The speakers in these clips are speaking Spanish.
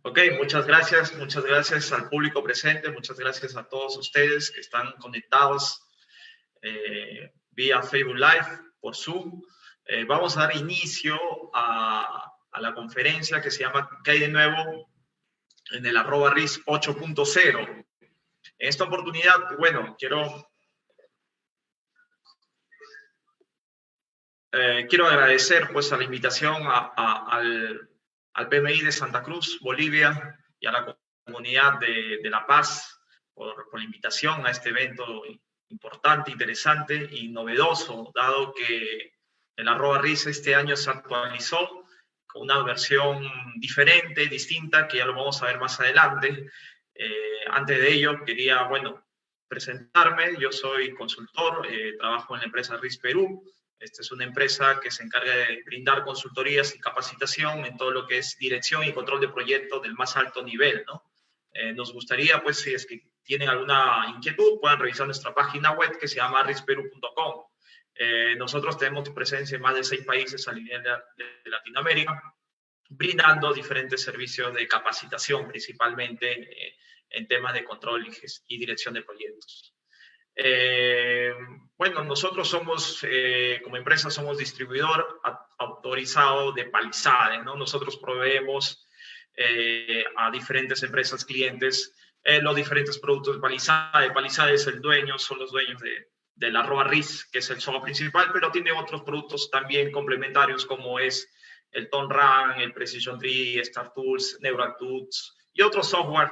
Ok, muchas gracias al público presente, muchas gracias a todos ustedes que están conectados vía Facebook Live, por Zoom. Vamos a dar inicio a la conferencia que se llama ¿Qué hay de nuevo en el @RIS 8.0? En esta oportunidad, bueno, quiero agradecer pues a la invitación al PMI de Santa Cruz, Bolivia, y a la comunidad de La Paz por la invitación a este evento importante, interesante y novedoso, dado que el @RIS este año se actualizó con una versión diferente, distinta, que ya lo vamos a ver más adelante. Antes de ello, quería, bueno, presentarme. Yo soy consultor, trabajo en la empresa RIS Perú. Esta es una empresa que se encarga de brindar consultorías y capacitación en todo lo que es dirección y control de proyectos del más alto nivel, ¿no? Nos gustaría, pues, si es que tienen alguna inquietud, puedan revisar nuestra página web que se llama risperu.com. Nosotros tenemos presencia en más de 6 países a nivel de Latinoamérica, brindando diferentes servicios de capacitación, principalmente en temas de control y dirección de proyectos. Bueno, nosotros somos, como empresa, somos distribuidor autorizado de Palisade, ¿no? Nosotros proveemos a diferentes empresas clientes los diferentes productos de Palisade. Palisade es el dueño, son los dueños del @RIS, que es el software principal, pero tiene otros productos también complementarios como es el TonRun, el Precision Tree, StarTools, NeuralTools y otros software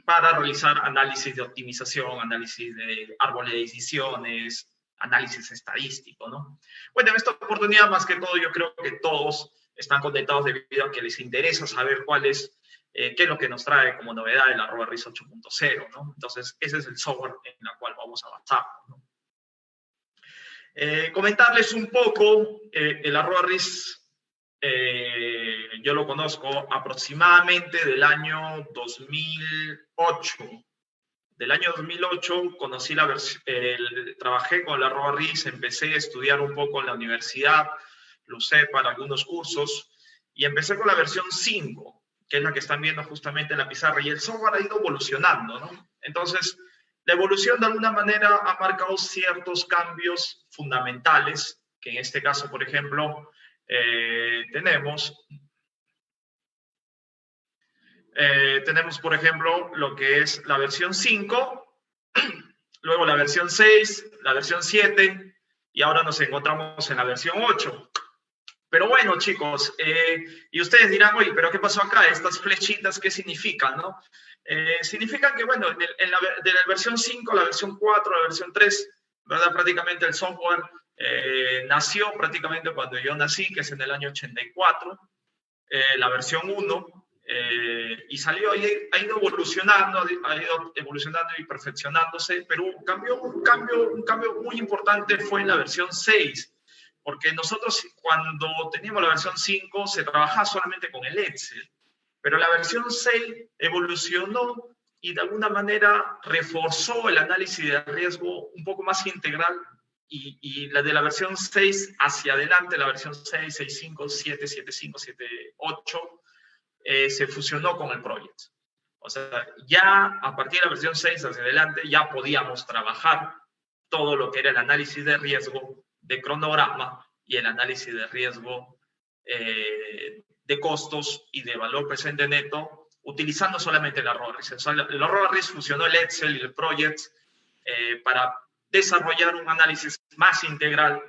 para realizar análisis de optimización, análisis de árboles de decisiones, análisis estadístico, ¿no? Bueno, en esta oportunidad, más que todo, yo creo que todos están conectados debido a que les interesa saber qué es lo que nos trae como novedad el @RIS 8.0, ¿no? Entonces, ese es el software en el cual vamos a avanzar, ¿no? Comentarles un poco, el @RIS yo lo conozco aproximadamente del año 2008. Del año 2008 conocí trabajé con el @RIS, empecé a estudiar un poco en la universidad, lo usé para algunos cursos y empecé con la versión 5, que es la que están viendo justamente en la pizarra, y el software ha ido evolucionando, ¿no? Entonces, la evolución de alguna manera ha marcado ciertos cambios fundamentales, que en este caso, por ejemplo, tenemos, por ejemplo, lo que es la versión 5, luego la versión 6, la versión 7, y ahora nos encontramos en la versión 8. Pero bueno, chicos, y ustedes dirán, oye, ¿pero qué pasó acá? Estas flechitas, ¿qué significan, no? Significan que, bueno, de la versión 5, la versión 4, la versión 3, ¿verdad? Prácticamente el software nació prácticamente cuando yo nací, que es en el año 84, la versión 1, y salió, ha ido evolucionando y perfeccionándose, pero un cambio muy importante fue en la versión 6, porque nosotros cuando teníamos la versión 5 se trabajaba solamente con el Excel, pero la versión 6 evolucionó y de alguna manera reforzó el análisis de riesgo un poco más integral, y la de la versión 6 hacia adelante, la versión 6, 6.5, 7, 7.5, 7.8, se fusionó con el Project. O sea, ya a partir de la versión 6 hacia adelante ya podíamos trabajar todo lo que era el análisis de riesgo de cronograma y el análisis de riesgo de costos y de valor presente neto utilizando solamente el @RIS. O sea, el @RIS fusionó el Excel y el Project para desarrollar un análisis más integral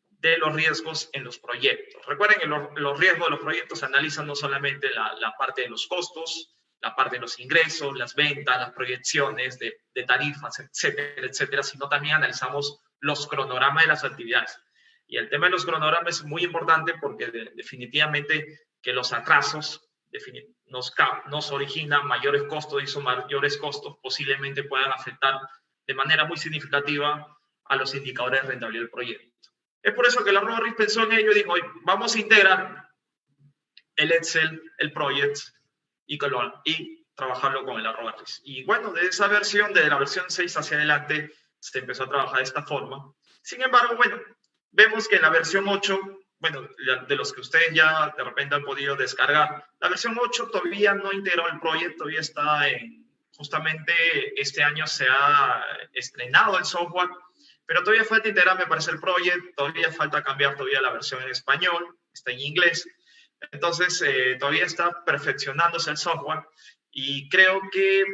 de los riesgos en los proyectos. Recuerden que los riesgos de los proyectos se analizan no solamente la parte de los costos, la parte de los ingresos, las ventas, las proyecciones de tarifas, etcétera, etcétera, sino también analizamos los cronogramas de las actividades. Y el tema de los cronogramas es muy importante porque definitivamente que los atrasos nos originan mayores costos, y esos mayores costos posiblemente puedan afectar de manera muy significativa a los indicadores de rentabilidad del proyecto. Es por eso que el @RIS pensó en ello y dijo, vamos a integrar el Excel, el Project y trabajarlo con el @RIS. Y bueno, de esa versión, de la versión 6 hacia adelante, se empezó a trabajar de esta forma. Sin embargo, bueno, vemos que en la versión 8 bueno, de los que ustedes ya de repente han podido descargar. La versión 8 todavía no integró el proyecto, todavía está en, justamente este año se ha estrenado el software, pero todavía falta integrar, me parece, el proyecto, todavía falta cambiar todavía la versión en español, está en inglés. Entonces, todavía está perfeccionándose el software y creo que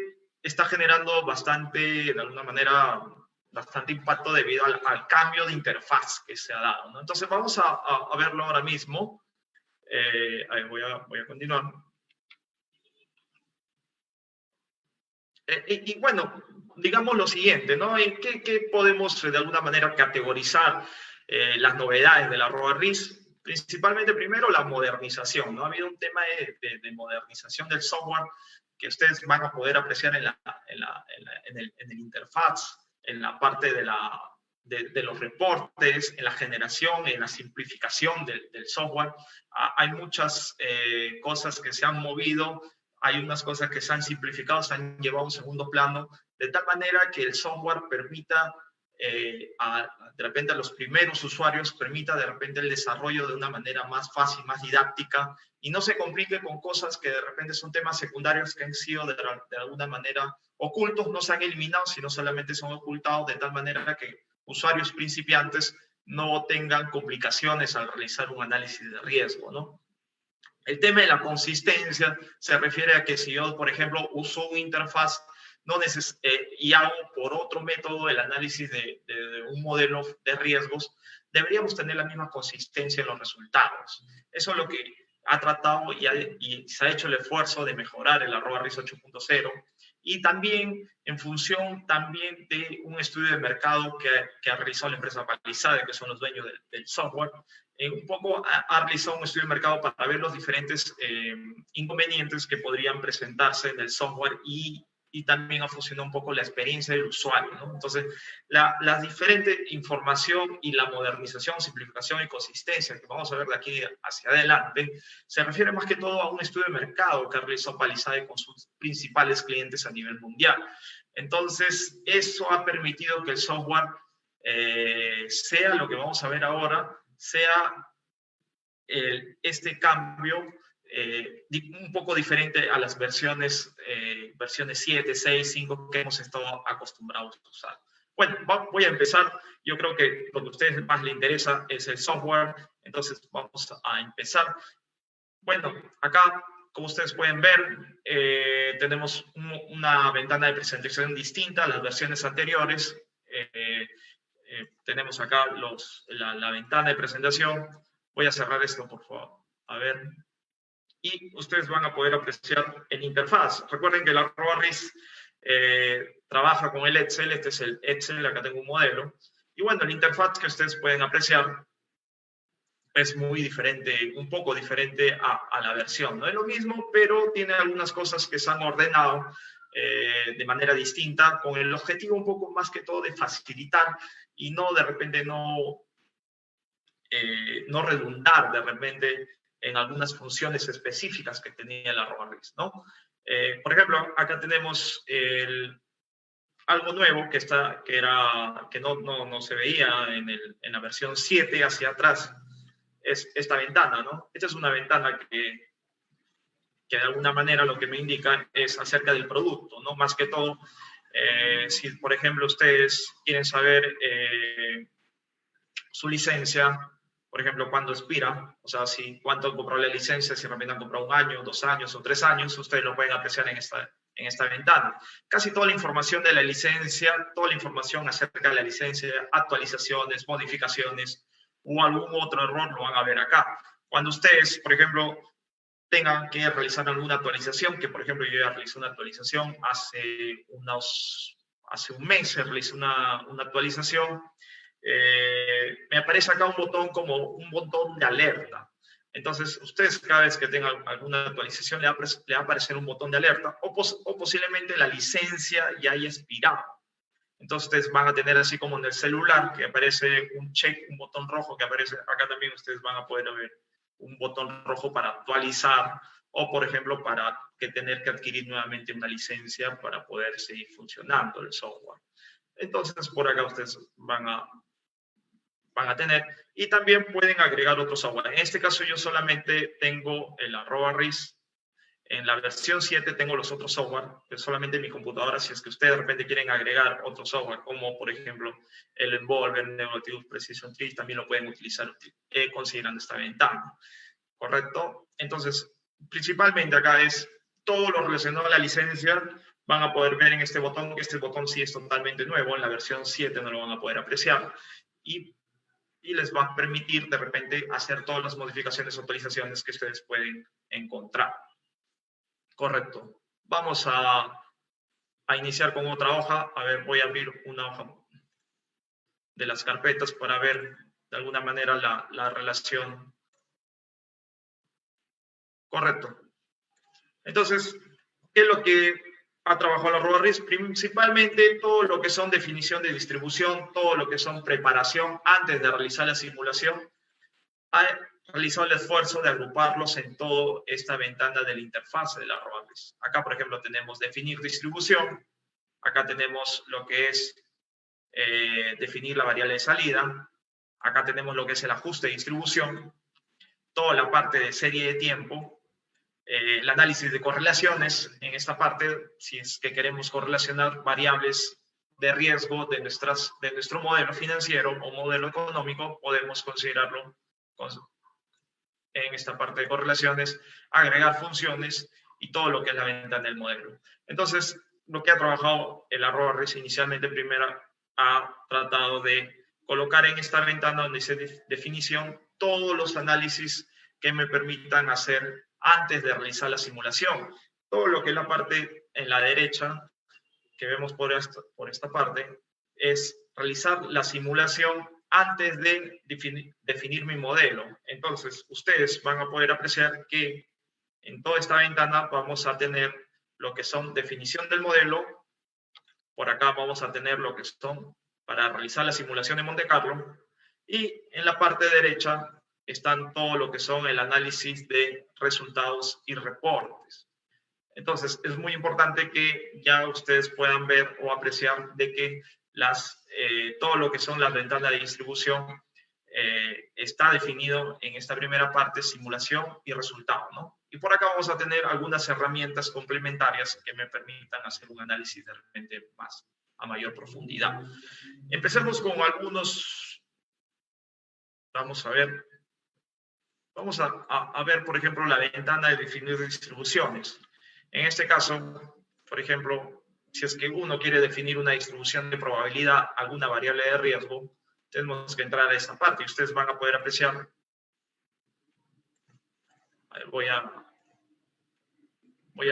está generando bastante, de alguna manera, bastante impacto debido al cambio de interfaz que se ha dado, ¿no? Entonces, vamos a verlo ahora mismo. Voy a continuar. Y bueno, digamos lo siguiente, ¿no? ¿En qué podemos de alguna manera categorizar las novedades de la RIS? Principalmente, primero, la modernización, ¿no? Ha habido un tema de modernización del software que ustedes van a poder apreciar en el interfaz, en la parte de los reportes, en la generación, en la simplificación del software. Hay muchas cosas que se han movido, hay unas cosas que se han simplificado, se han llevado a un segundo plano, de tal manera que el software permita de repente a los primeros usuarios, permita de repente el desarrollo de una manera más fácil, más didáctica, y no se complique con cosas que de repente son temas secundarios que han sido de alguna manera ocultos, no se han eliminado, sino solamente son ocultados de tal manera que usuarios principiantes no tengan complicaciones al realizar un análisis de riesgo, ¿no? El tema de la consistencia se refiere a que si yo, por ejemplo, uso una interfaz y hago por otro método el análisis de un modelo de riesgos, deberíamos tener la misma consistencia en los resultados. Eso es lo que ha tratado y se ha hecho el esfuerzo de mejorar el @RIS 8.0 y también en función también de un estudio de mercado que ha realizado la empresa Palisade, que son los dueños del software. Un poco ha realizado un estudio de mercado para ver los diferentes inconvenientes que podrían presentarse en el software y también ha funcionado un poco la experiencia del usuario, ¿no? Entonces, la diferente información y la modernización, simplificación y consistencia que vamos a ver de aquí hacia adelante, se refiere más que todo a un estudio de mercado que ha realizado Palisade con sus principales clientes a nivel mundial. Entonces, eso ha permitido que el software sea lo que vamos a ver ahora, sea este cambio un poco diferente a las versiones 7, 6, 5 que hemos estado acostumbrados a usar. Bueno, voy a empezar. Yo creo que lo que a ustedes más les interesa es el software, entonces vamos a empezar. Bueno, acá, como ustedes pueden ver, tenemos una ventana de presentación distinta a las versiones anteriores. Tenemos acá la ventana de presentación. Voy a cerrar esto, por favor. A ver. Y ustedes van a poder apreciar el interfaz. Recuerden que la RIS trabaja con el Excel. Este es el Excel, acá tengo un modelo. Y bueno, el interfaz que ustedes pueden apreciar es muy diferente, un poco diferente a la versión. No es lo mismo, pero tiene algunas cosas que se han ordenado de manera distinta, con el objetivo un poco más que todo de facilitar y no de repente no redundar de repente en algunas funciones específicas que tenía la RIS, ¿no? Por ejemplo, acá tenemos algo nuevo que no se veía en la versión 7 hacia atrás, es esta ventana, ¿no? Esta es una ventana que de alguna manera lo que me indica es acerca del producto, ¿no? Más que todo, si por ejemplo ustedes quieren saber su licencia, por ejemplo, cuándo expira, o sea, cuánto compró la licencia, si realmente han comprado 1 año, 2 años o 3 años, ustedes lo pueden apreciar en esta ventana. Casi toda la información de la licencia, toda la información acerca de la licencia, actualizaciones, modificaciones o algún otro error lo van a ver acá. Cuando ustedes, por ejemplo, tengan que realizar alguna actualización, que por ejemplo yo ya realicé una actualización hace un mes, realicé una actualización, me aparece acá un botón como un botón de alerta. Entonces, ustedes cada vez que tengan alguna actualización le va a aparecer un botón de alerta o posiblemente la licencia ya haya expirado. Entonces, ustedes van a tener así como en el celular que aparece un check, un botón rojo que aparece. Acá también ustedes van a poder ver un botón rojo para actualizar o, por ejemplo, para tener que adquirir nuevamente una licencia para poder seguir funcionando el software. Entonces, por acá ustedes van a van a tener, y también pueden agregar otro software. En este caso yo solamente tengo el @RIS. En la versión 7 tengo los otros software, que solamente en mi computadora. Si es que ustedes de repente quieren agregar otro software, como por ejemplo el Envolver, Negative Precision Tree, también lo pueden utilizar considerando esta ventana. ¿Correcto? Entonces, principalmente acá es todo lo relacionado a la licencia. Van a poder ver en este botón, que este botón sí es totalmente nuevo. En la versión 7 no lo van a poder apreciar. Y les va a permitir de repente hacer todas las modificaciones o actualizaciones que ustedes pueden encontrar. Correcto. Vamos a iniciar con otra hoja. A ver, voy a abrir una hoja de las carpetas para ver de alguna manera la relación. Correcto. Entonces, ¿qué es lo que ha trabajado la RIS? Principalmente todo lo que son definición de distribución, todo lo que son preparación antes de realizar la simulación. Ha realizado el esfuerzo de agruparlos en toda esta ventana de la interfaz de la RIS. Acá, por ejemplo, tenemos definir distribución. Acá tenemos lo que es definir la variable de salida. Acá tenemos lo que es el ajuste de distribución. Toda la parte de serie de tiempo. El análisis de correlaciones. En esta parte, si es que queremos correlacionar variables de riesgo de nuestro modelo financiero o modelo económico, podemos considerarlo en esta parte de correlaciones, agregar funciones y todo lo que es la ventana del modelo. Entonces, lo que ha trabajado el @RIS inicialmente, primero ha tratado de colocar en esta ventana donde dice definición todos los análisis que me permitan hacer antes de realizar la simulación. Todo lo que es la parte en la derecha, que vemos por esta parte, es realizar la simulación antes de definir mi modelo. Entonces, ustedes van a poder apreciar que en toda esta ventana vamos a tener lo que son definición del modelo. Por acá vamos a tener lo que son para realizar la simulación de Monte Carlo. Y en la parte derecha están todo lo que son el análisis de resultados y reportes. Entonces, es muy importante que ya ustedes puedan ver o apreciar de que todo lo que son las ventanas de distribución está definido en esta primera parte, simulación y resultado, ¿no? Y por acá vamos a tener algunas herramientas complementarias que me permitan hacer un análisis de repente más a mayor profundidad. Empecemos con algunos, vamos a ver. Vamos a ver, por ejemplo, la ventana de definir distribuciones. En este caso, por ejemplo, si es que uno quiere definir una distribución de probabilidad, alguna variable de riesgo, tenemos que entrar a esta parte y ustedes van a poder apreciar. A ver, voy a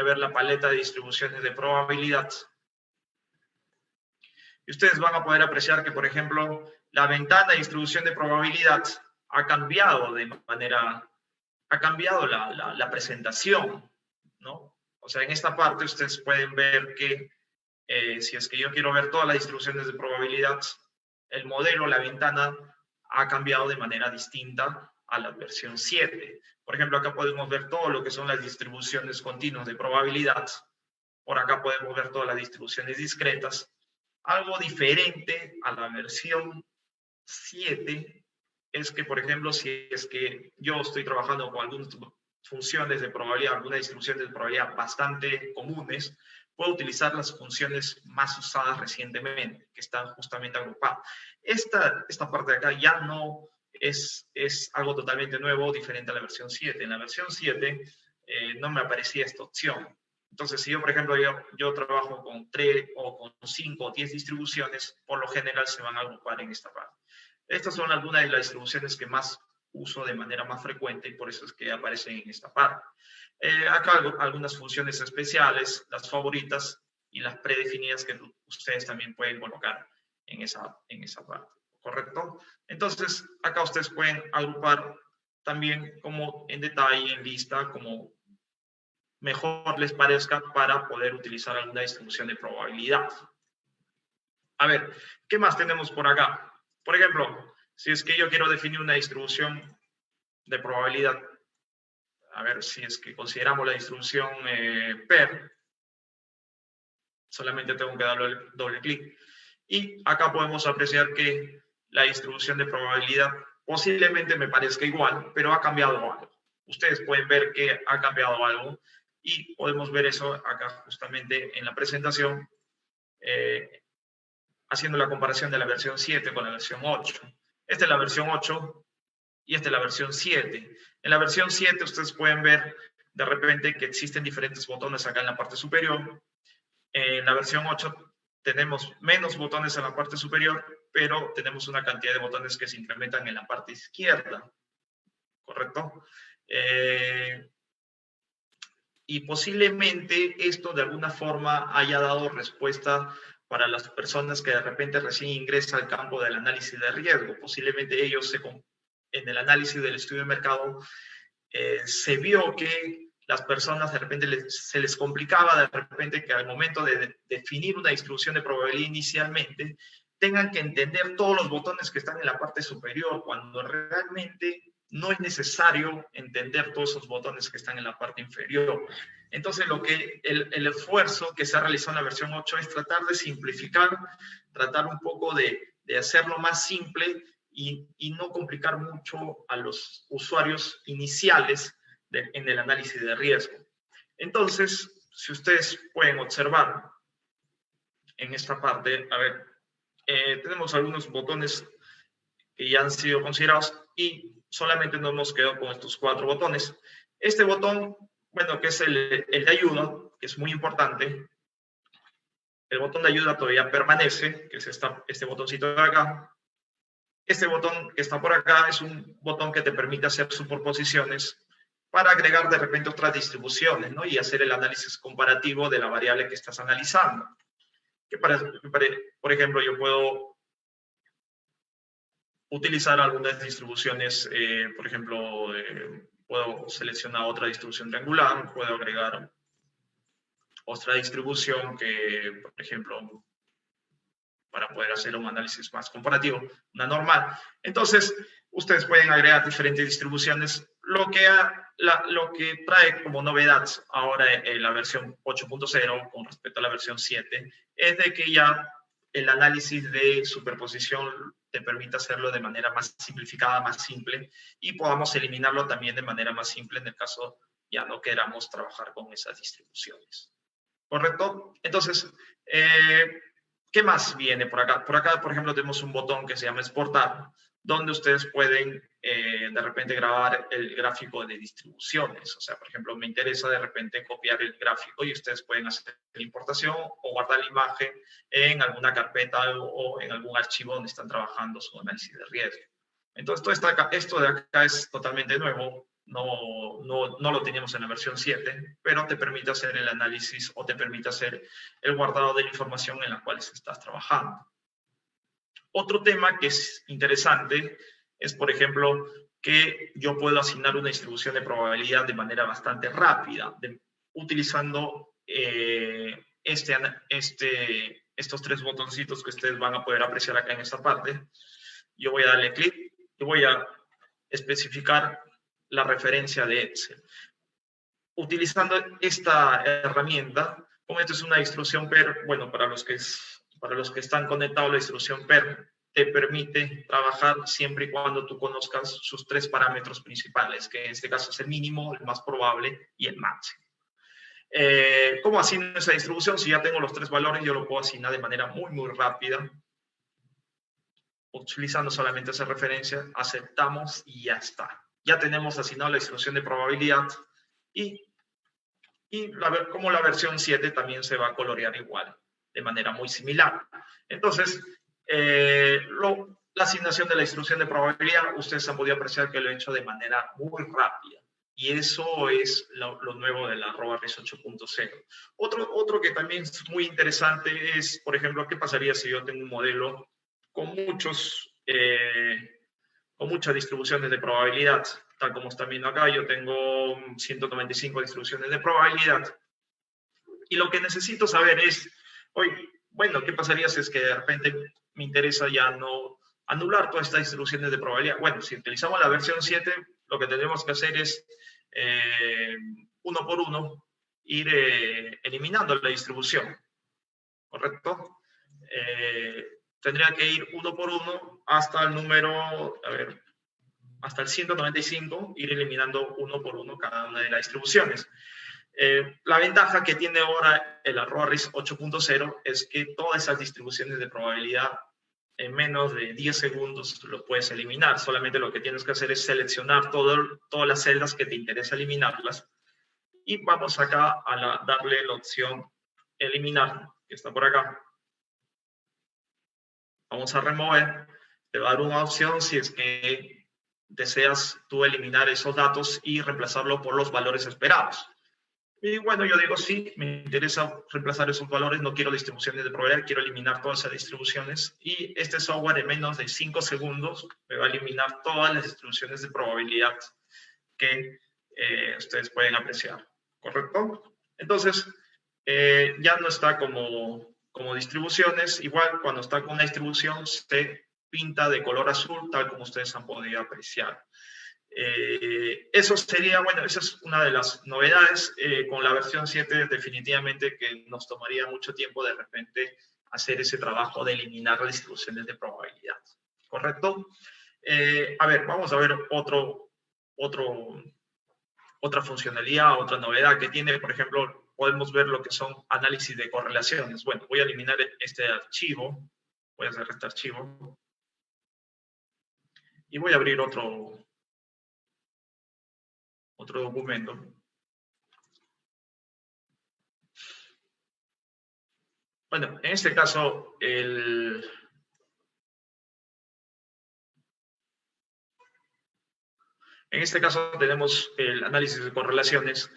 ver la paleta de distribuciones de probabilidad. Y ustedes van a poder apreciar que, por ejemplo, la ventana de distribución de probabilidad ha cambiado la presentación, ¿no? O sea, en esta parte ustedes pueden ver que si es que yo quiero ver todas las distribuciones de probabilidad, el modelo, la ventana, ha cambiado de manera distinta a la versión 7. Por ejemplo, acá podemos ver todo lo que son las distribuciones continuas de probabilidad. Por acá podemos ver todas las distribuciones discretas. Algo diferente a la versión 7 es que, por ejemplo, si es que yo estoy trabajando con algunas funciones de probabilidad, algunas distribuciones de probabilidad bastante comunes, puedo utilizar las funciones más usadas recientemente, que están justamente agrupadas. Esta parte de acá ya no es algo totalmente nuevo, diferente a la versión 7. En la versión 7 no me aparecía esta opción. Entonces, si yo, por ejemplo, yo trabajo con 3 o con 5 o 10 distribuciones, por lo general se van a agrupar en esta parte. Estas son algunas de las distribuciones que más uso de manera más frecuente y por eso es que aparecen en esta parte. Acá algunas funciones especiales, las favoritas y las predefinidas que ustedes también pueden colocar en esa parte, ¿correcto? Entonces, acá ustedes pueden agrupar también como en detalle, en lista, como mejor les parezca para poder utilizar alguna distribución de probabilidad. A ver, ¿qué más tenemos por acá? Por ejemplo, si es que yo quiero definir una distribución de probabilidad, a ver si es que consideramos la distribución PER, solamente tengo que darle doble clic. Y acá podemos apreciar que la distribución de probabilidad posiblemente me parezca igual, pero ha cambiado algo. Ustedes pueden ver que ha cambiado algo y podemos ver eso acá justamente en la presentación, haciendo la comparación de la versión 7 con la versión 8. Esta es la versión 8 y esta es la versión 7. En la versión 7 ustedes pueden ver de repente que existen diferentes botones acá en la parte superior. En la versión 8 tenemos menos botones en la parte superior, pero tenemos una cantidad de botones que se implementan en la parte izquierda, ¿correcto? Y posiblemente esto de alguna forma haya dado respuesta para las personas que de repente recién ingresan al campo del análisis de riesgo. Posiblemente ellos en el análisis del estudio de mercado se vio que las personas de repente se les complicaba de repente que al momento de definir una distribución de probabilidad inicialmente tengan que entender todos los botones que están en la parte superior, cuando realmente no es necesario entender todos esos botones que están en la parte inferior. Entonces, el esfuerzo que se ha realizado en la versión 8 es tratar de simplificar, tratar un poco de hacerlo más simple y no complicar mucho a los usuarios iniciales en el análisis de riesgo. Entonces, si ustedes pueden observar en esta parte, a ver, tenemos algunos botones que ya han sido considerados y solamente nos hemos quedado con estos 4 botones. Este botón, bueno, que es el de ayuda, que es muy importante. El botón de ayuda todavía permanece, que es este botoncito de acá. Este botón que está por acá es un botón que te permite hacer superposiciones para agregar de repente otras distribuciones, ¿no? Y hacer el análisis comparativo de la variable que estás analizando. Por ejemplo, yo puedo utilizar algunas distribuciones, por ejemplo, puedo seleccionar otra distribución triangular, puedo agregar otra distribución que, por ejemplo, para poder hacer un análisis más comparativo, una normal. Entonces, ustedes pueden agregar diferentes distribuciones. Lo que trae como novedad ahora en la versión 8.0 con respecto a la versión 7 es de que ya el análisis de superposición te permite hacerlo de manera más simplificada, más simple, y podamos eliminarlo también de manera más simple en el caso ya no queramos trabajar con esas distribuciones. ¿Correcto? Entonces, ¿qué más viene por acá? Por acá, por ejemplo, tenemos un botón que se llama exportar, donde ustedes pueden de repente grabar el gráfico de distribuciones. O sea, por ejemplo, me interesa de repente copiar el gráfico y ustedes pueden hacer la importación o guardar la imagen en alguna carpeta o en algún archivo donde están trabajando su análisis de riesgo. Entonces, esto de acá es totalmente nuevo. No lo teníamos en la versión 7, pero te permite hacer el análisis o te permite hacer el guardado de la información en la cual estás trabajando. Otro tema que es interesante es, por ejemplo, que yo puedo asignar una distribución de probabilidad de manera bastante rápida, utilizando estos 3 botoncitos que ustedes van a poder apreciar acá en esta parte. Yo voy a darle clic y voy a especificar la referencia de Excel. Utilizando esta herramienta, como esto es una distribución PER, bueno, para los que están conectados, la distribución PER te permite trabajar siempre y cuando tú conozcas sus 3 parámetros principales, que en este caso es el mínimo, el más probable y el máximo. ¿Cómo asigno esa distribución? Si ya tengo los 3 valores, yo lo puedo asignar de manera muy, muy rápida. Utilizando solamente esa referencia, aceptamos y ya está. Ya tenemos asignado la distribución de probabilidad y como la versión 7 también se va a colorear igual, de manera muy similar. Entonces, la asignación de la distribución de probabilidad, ustedes han podido apreciar que lo he hecho de manera muy rápida. Y eso es lo nuevo de la RoboRIS 8.0. Otro que también es muy interesante es, por ejemplo, ¿qué pasaría si yo tengo un modelo con muchas distribuciones de probabilidad? Tal como están viendo acá, yo tengo 195 distribuciones de probabilidad. Y lo que necesito saber es, oye, bueno, ¿qué pasaría si es que de repente me interesa ya no anular todas estas distribuciones de probabilidad? Bueno, si utilizamos la versión 7, lo que tendremos que hacer es, uno por uno, ir eliminando la distribución, ¿correcto? tendría que ir uno por uno hasta el número, a ver, hasta el 195, ir eliminando uno por uno cada una de las distribuciones. La ventaja que tiene ahora el RISC 8.0 es que todas esas distribuciones de probabilidad en menos de 10 segundos lo puedes eliminar. Solamente lo que tienes que hacer es seleccionar todas las celdas que te interesa eliminarlas. Y vamos acá a darle la opción eliminar, que está por acá. Vamos a remover. Te va a dar una opción si es que deseas tú eliminar esos datos y reemplazarlo por los valores esperados. Y bueno, yo digo, sí, me interesa reemplazar esos valores, no quiero distribuciones de probabilidad, quiero eliminar todas esas distribuciones. Y este software en menos de 5 segundos me va a eliminar todas las distribuciones de probabilidad que ustedes pueden apreciar, ¿correcto? Entonces, ya no está como distribuciones. Igual, cuando está con una distribución, se pinta de color azul, tal como ustedes han podido apreciar. Eso sería, bueno, esa es una de las novedades. Con la versión 7 definitivamente que nos tomaría mucho tiempo de repente hacer ese trabajo de eliminar las distribuciones de probabilidad, ¿correcto? A ver, vamos a ver otra funcionalidad, otra novedad que tiene. Por ejemplo, podemos ver lo que son análisis de correlaciones. Bueno, voy a eliminar este archivo, voy a cerrar este archivo y voy a abrir otro documento. Bueno, en este caso, en este caso tenemos el análisis de correlaciones.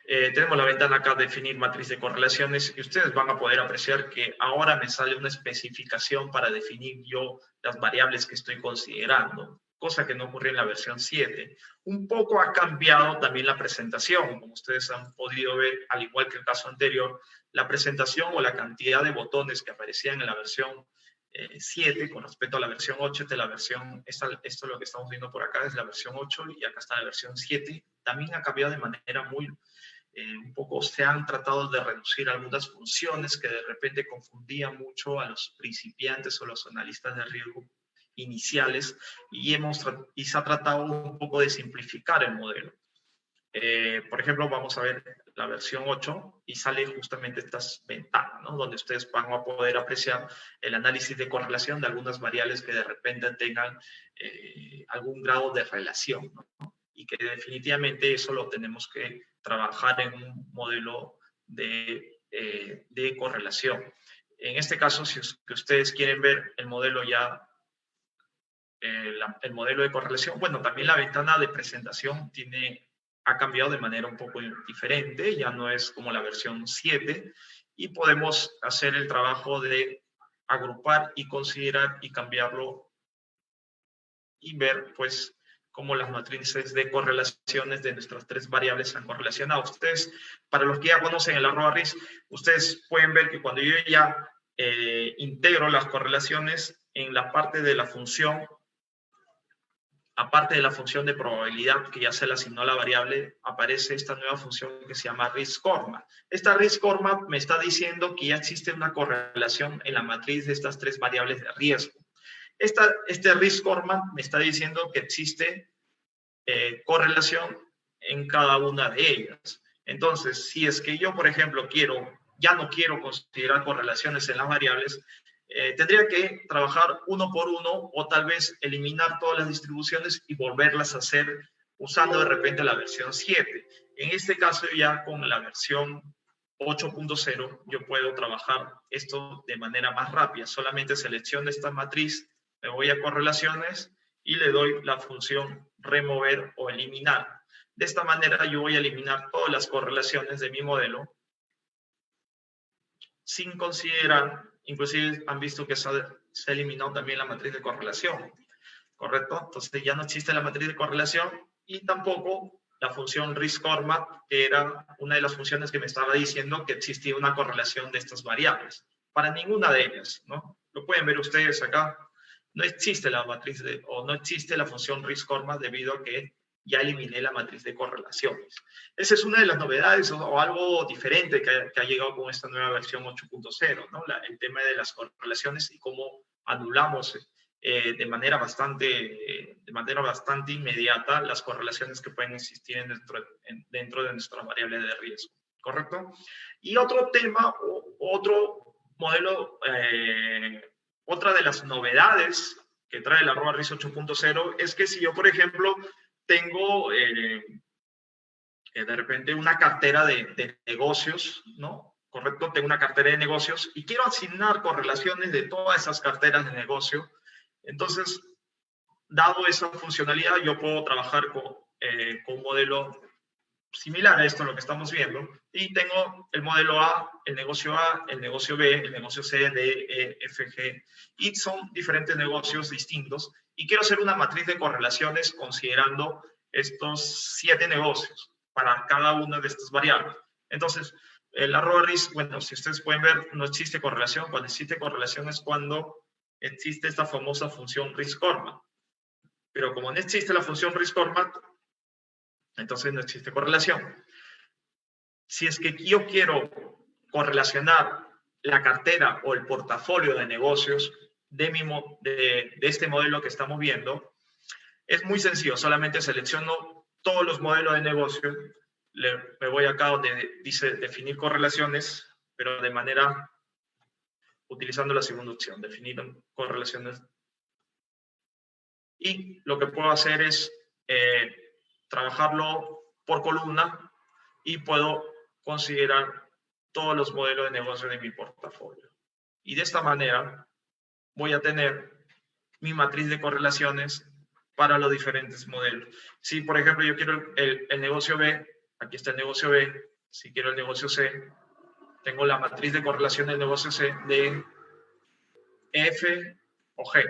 Tenemos la ventana acá, definir matriz de correlaciones, y ustedes van a poder apreciar que ahora me sale una especificación para definir yo las variables que estoy considerando, cosa que no ocurrió en la versión 7. Un poco ha cambiado también la presentación, como ustedes han podido ver, al igual que el caso anterior, la presentación o la cantidad de botones que aparecían en la versión 7 con respecto a la versión 8, de la versión, esto es lo que estamos viendo por acá, es la versión 8 y acá está la versión 7, también ha cambiado de manera muy, un poco se han tratado de reducir algunas funciones que de repente confundían mucho a los principiantes o los analistas de riesgo iniciales y se ha tratado un poco de simplificar el modelo. Por ejemplo, vamos a ver la versión 8 y sale justamente estas ventanas, ¿no? Donde ustedes van a poder apreciar el análisis de correlación de algunas variables que de repente tengan algún grado de relación, ¿no? Y que definitivamente eso lo tenemos que trabajar en un modelo de correlación. En este caso, si ustedes quieren ver el modelo ya, el modelo de correlación, bueno, también la ventana de presentación ha cambiado de manera un poco diferente, ya no es como la versión 7, y podemos hacer el trabajo de agrupar y considerar y cambiarlo y ver, pues, cómo las matrices de correlaciones de nuestras tres variables se han correlacionado. Ustedes, para los que ya conocen el RISC, ustedes pueden ver que cuando yo ya integro las correlaciones en la parte de la función, aparte de la función de probabilidad que ya se le asignó a la variable, aparece esta nueva función que se llama RISC-CORMA. Esta RISC-CORMA me está diciendo que ya existe una correlación en la matriz de estas tres variables de riesgo. Este RISC-CORMA me está diciendo que existe correlación en cada una de ellas. Entonces, si es que yo, por ejemplo, ya no quiero considerar correlaciones en las variables, tendría que trabajar uno por uno o tal vez eliminar todas las distribuciones y volverlas a hacer usando de repente la versión 7. En este caso ya con la versión 8.0 yo puedo trabajar esto de manera más rápida. Solamente selecciono esta matriz, me voy a correlaciones y le doy la función remover o eliminar. De esta manera yo voy a eliminar todas las correlaciones de mi modelo sin considerar, inclusive han visto que se ha eliminado también la matriz de correlación, ¿correcto? Entonces ya no existe la matriz de correlación y tampoco la función RISC-CORMA, que era una de las funciones que me estaba diciendo que existía una correlación de estas variables. Para ninguna de ellas, ¿no? Lo pueden ver ustedes acá. No existe la matriz o no existe la función RISC-CORMA debido a que ya eliminé la matriz de correlaciones. Esa es una de las novedades o algo diferente que ha llegado con esta nueva versión 8.0, ¿no? El tema de las correlaciones y cómo anulamos de manera bastante inmediata las correlaciones que pueden existir dentro de nuestra variable de riesgo, ¿correcto? Y otro tema, otro modelo, otra de las novedades que trae la RIS 8.0 es que si yo, por ejemplo, tengo de repente una cartera de negocios, ¿no? Correcto, tengo una cartera de negocios y quiero asignar correlaciones de todas esas carteras de negocio. Entonces, dado esa funcionalidad, yo puedo trabajar con un modelo similar a esto, lo que estamos viendo, y tengo el modelo A, el negocio B, el negocio C, D, E, F, G, y son diferentes negocios distintos, y quiero hacer una matriz de correlaciones considerando estos 7 negocios para cada una de estas variables. Entonces, el RIS, bueno, si ustedes pueden ver, no existe correlación. Cuando existe correlación es cuando existe esta famosa función RISC-CORMAT. Pero como no existe la función RISC-CORMAT, entonces no existe correlación. Si es que yo quiero correlacionar la cartera o el portafolio de negocios de este modelo que estamos viendo, es muy sencillo. Solamente selecciono todos los modelos de negocio. Me voy acá donde dice definir correlaciones, pero de manera utilizando la segunda opción, definir correlaciones. Y lo que puedo hacer es trabajarlo por columna y puedo considerar todos los modelos de negocio de mi portafolio. Y de esta manera voy a tener mi matriz de correlaciones para los diferentes modelos. Si, por ejemplo, yo quiero el negocio B, aquí está el negocio B. Si quiero el negocio C, tengo la matriz de correlación del negocio C de F o G.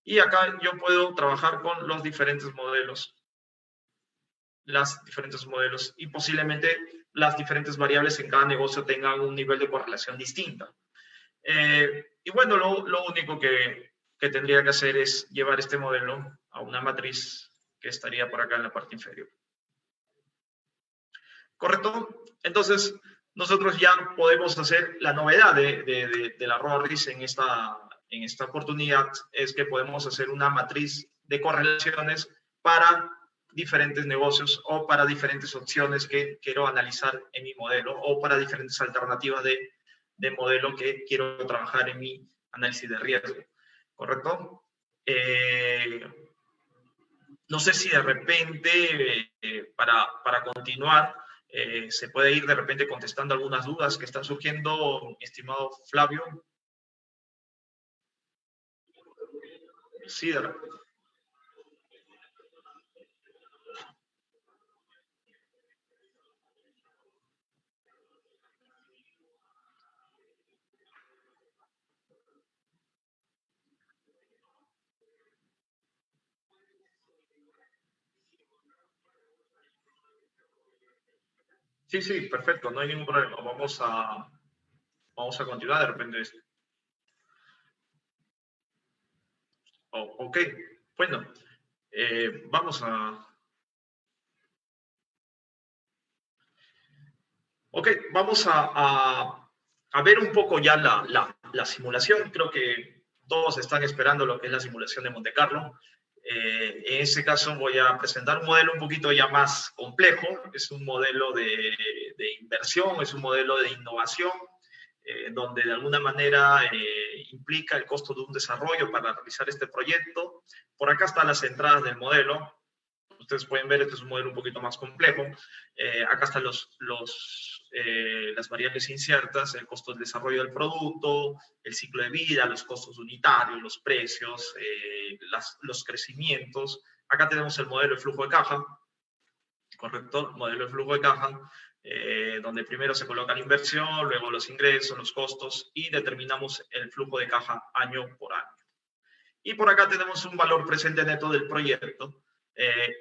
Y acá yo puedo trabajar con los diferentes modelos, y posiblemente las diferentes variables en cada negocio tengan un nivel de correlación distinta. Y bueno, lo único que tendría que hacer es llevar este modelo a una matriz que estaría por acá en la parte inferior. ¿Correcto? Entonces, nosotros ya podemos hacer la novedad de la RIS en esta oportunidad, es que podemos hacer una matriz de correlaciones para diferentes negocios o para diferentes opciones que quiero analizar en mi modelo o para diferentes alternativas de modelo que quiero trabajar en mi análisis de riesgo. ¿Correcto? No sé si de repente, para continuar, se puede ir de repente contestando algunas dudas que están surgiendo, estimado Flavio. Sí, de repente. Sí, sí, perfecto, no hay ningún problema. Vamos a continuar de repente. Ok, bueno, vamos a... Ok, vamos a ver un poco ya la simulación. Creo que todos están esperando lo que es la simulación de Monte Carlo. En este caso voy a presentar un modelo un poquito ya más complejo. Es un modelo de inversión, es un modelo de innovación, donde de alguna manera implica el costo de un desarrollo para realizar este proyecto. Por acá están las entradas del modelo. Ustedes pueden ver, este es un modelo un poquito más complejo. Acá están las variables inciertas, el costo del desarrollo del producto, el ciclo de vida, los costos unitarios, los precios, los crecimientos. Acá tenemos el modelo de flujo de caja, ¿correcto? Modelo de flujo de caja, donde primero se coloca la inversión, luego los ingresos, los costos, y determinamos el flujo de caja año por año. Y por acá tenemos un valor presente neto del proyecto,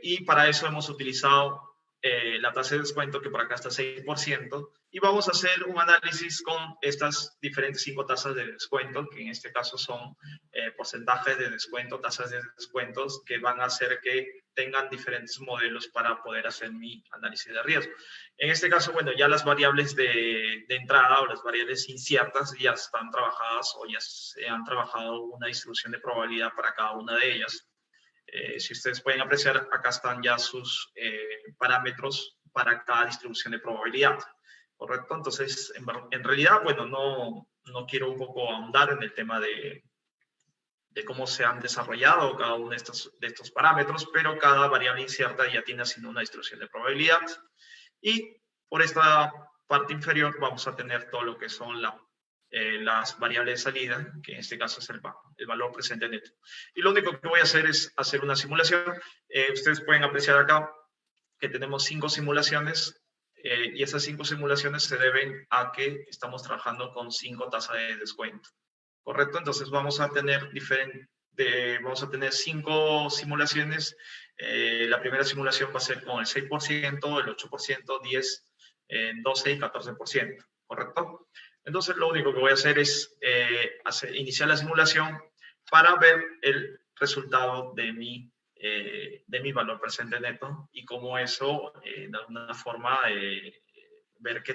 y para eso hemos utilizado la tasa de descuento, que por acá está 6%, y vamos a hacer un análisis con estas diferentes 5 tasas de descuento, que en este caso son porcentajes de descuento, tasas de descuentos, que van a hacer que tengan diferentes modelos para poder hacer mi análisis de riesgo. En este caso, bueno, ya las variables de entrada o las variables inciertas ya están trabajadas o ya se han trabajado una distribución de probabilidad para cada una de ellas. Si ustedes pueden apreciar, acá están ya sus parámetros para cada distribución de probabilidad, ¿correcto? Entonces, en realidad, bueno, no quiero un poco ahondar en el tema de cómo se han desarrollado cada uno de estos parámetros, pero cada variable incierta ya tiene asignada una distribución de probabilidad. Y por esta parte inferior vamos a tener todo lo que son las variables de salida, que en este caso es el valor presente neto. Y lo único que voy a hacer es hacer una simulación. Ustedes pueden apreciar acá que tenemos 5 simulaciones y esas 5 simulaciones se deben a que estamos trabajando con 5 tasas de descuento. ¿Correcto? Entonces vamos a tener 5 simulaciones. La primera simulación va a ser con el 6%, el 8%, 10%, 12% y 14%. ¿Correcto? Entonces lo único que voy a hacer es iniciar la simulación para ver el resultado de mi valor presente neto y cómo eso, de alguna forma, ver qué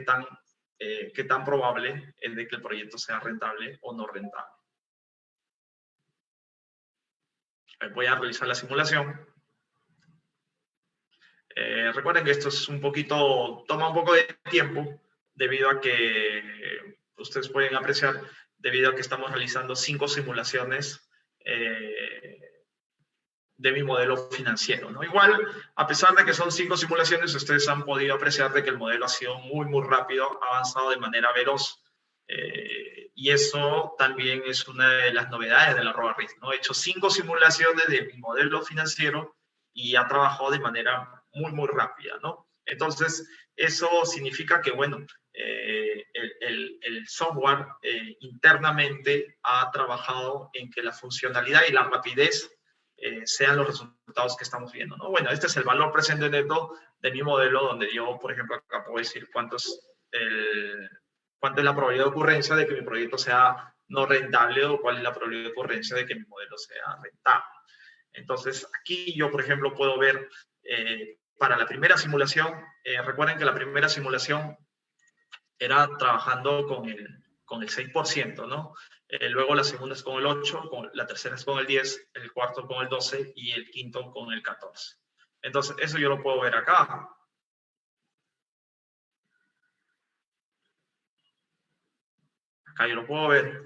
tan probable es de que el proyecto sea rentable o no rentable. Voy a realizar la simulación. Recuerden que esto es toma un poco de tiempo debido a que ustedes pueden apreciar, debido a que estamos realizando 5 simulaciones de mi modelo financiero, ¿no? Igual, a pesar de que son 5 simulaciones, ustedes han podido apreciar de que el modelo ha sido muy, muy rápido, ha avanzado de manera veloz. Y eso también es una de las novedades de la RoboRISC, ¿no? He hecho 5 simulaciones de mi modelo financiero y ha trabajado de manera muy, muy rápida, ¿no? Entonces, eso significa que, bueno, el software internamente ha trabajado en que la funcionalidad y la rapidez sean los resultados que estamos viendo, ¿no? Bueno, este es el valor presente neto de mi modelo, donde yo, por ejemplo, acá puedo decir cuánto es la probabilidad de ocurrencia de que mi proyecto sea no rentable o cuál es la probabilidad de ocurrencia de que mi modelo sea rentable. Entonces, aquí yo, por ejemplo, puedo ver para la primera simulación, recuerden que la primera simulación era trabajando con el 6%, ¿no? Luego la segunda es con el 8%, la tercera es con el 10%, el cuarto con el 12% y el quinto con el 14%. Entonces, eso yo lo puedo ver acá. Acá yo lo puedo ver.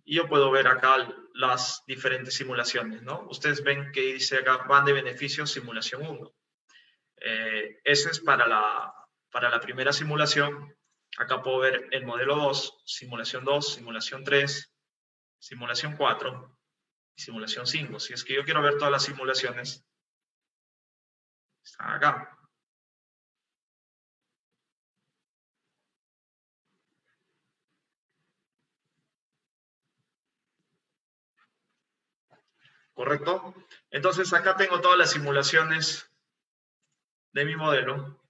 Y yo puedo ver acá las diferentes simulaciones, ¿no? Ustedes ven que dice acá, van de beneficios, simulación 1. Eso es para la primera simulación. Acá puedo ver el modelo 2, simulación 3, simulación 4 y simulación 5. Si es que yo quiero ver todas las simulaciones, están acá. ¿Correcto? Entonces acá tengo todas las simulaciones de mi modelo.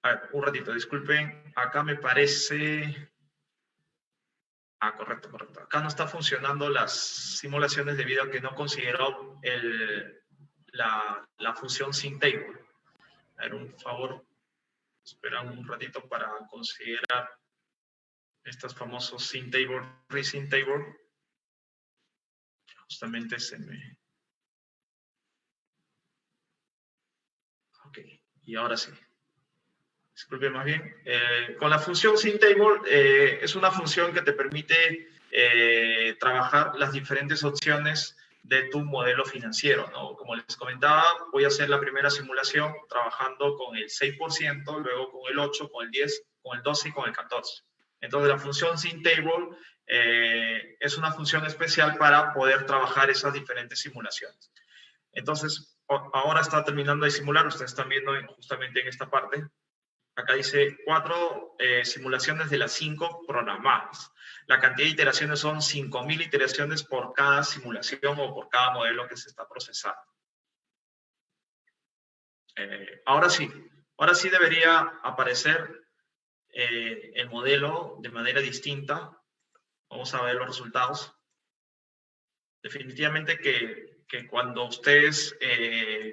A ver, un ratito, disculpen. Acá me parece... correcto. Acá no está funcionando las simulaciones debido a que no considero la función SynTable. A ver, un favor, esperan un ratito para considerar estos famosos SynTable, ReSynTable. Justamente se me... Ok, y ahora sí. Disculpe más bien. Con la función SynTable es una función que te permite trabajar las diferentes opciones de tu modelo financiero, ¿no? Como les comentaba, voy a hacer la primera simulación trabajando con el 6%, luego con el 8%, con el 10%, con el 12% y con el 14%. Entonces, la función SynTable es una función especial para poder trabajar esas diferentes simulaciones. Entonces, ahora está terminando de simular, ustedes están viendo justamente en esta parte. Acá dice 4 simulaciones de las 5 programadas. La cantidad de iteraciones son 5.000 iteraciones por cada simulación o por cada modelo que se está procesando. Ahora sí debería aparecer el modelo de manera distinta. Vamos a ver los resultados. Definitivamente que que cuando ustedes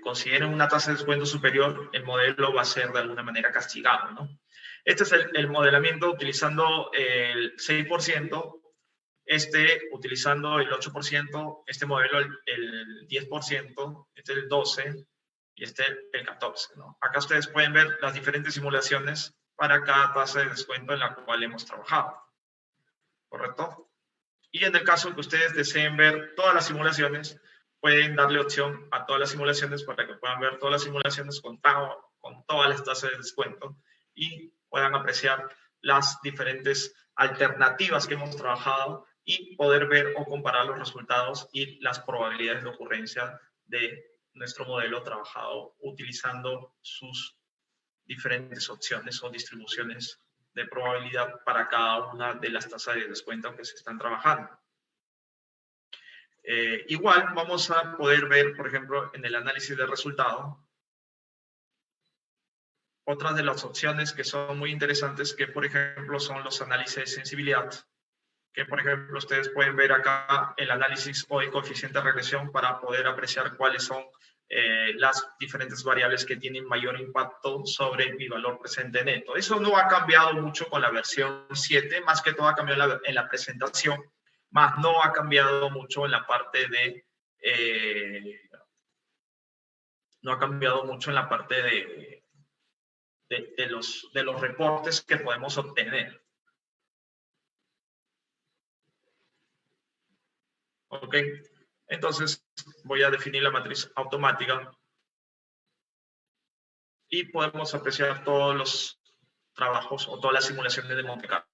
consideren una tasa de descuento superior, el modelo va a ser de alguna manera castigado, ¿no? Este es el modelamiento utilizando el 6%, utilizando el 8%, este modelo el 10%, el 12% y el 14%, ¿no? Acá ustedes pueden ver las diferentes simulaciones para cada tasa de descuento en la cual hemos trabajado, ¿correcto? Y en el caso que ustedes deseen ver todas las simulaciones, pueden darle opción a todas las simulaciones para que puedan ver todas las simulaciones con todas las tasas de descuento y puedan apreciar las diferentes alternativas que hemos trabajado y poder ver o comparar los resultados y las probabilidades de ocurrencia de nuestro modelo trabajado utilizando sus diferentes opciones o distribuciones de probabilidad para cada una de las tasas de descuento que se están trabajando. Igual vamos a poder ver, por ejemplo, en el análisis de resultado, otras de las opciones que son muy interesantes, que por ejemplo son los análisis de sensibilidad, que por ejemplo ustedes pueden ver acá el análisis o el coeficiente de regresión para poder apreciar cuáles son las diferentes variables que tienen mayor impacto sobre mi valor presente neto. Eso no ha cambiado mucho con la versión 7, más que todo ha cambiado en la presentación, más no ha cambiado mucho en la parte de no ha cambiado mucho en la parte de los reportes que podemos obtener. ¿Ok? Entonces, voy a definir la matriz automática y podemos apreciar todos los trabajos o todas las simulaciones de Monte Carlo.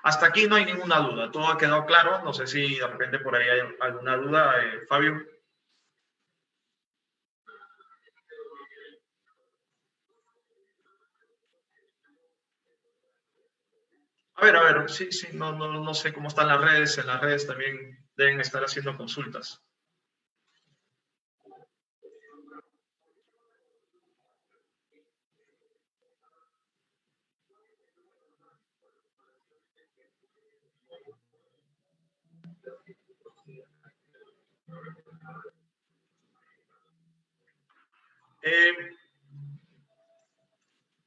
Hasta aquí no hay ninguna duda, todo ha quedado claro. No sé si de repente por ahí hay alguna duda, Fabio. A ver, sí, no sé cómo están las redes. En las redes también deben estar haciendo consultas.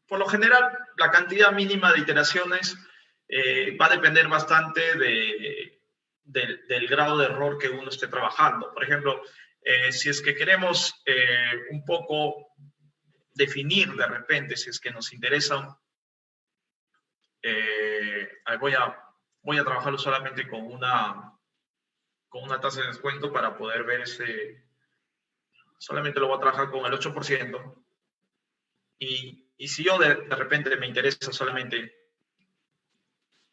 Por lo general, la cantidad mínima de iteraciones va a depender bastante del grado de error que uno esté trabajando. Por ejemplo, si es que queremos un poco definir de repente, si es que nos interesa, voy a trabajarlo solamente con una tasa de descuento para poder ver solamente lo voy a trabajar con el 8%. Y si yo de repente me interesa solamente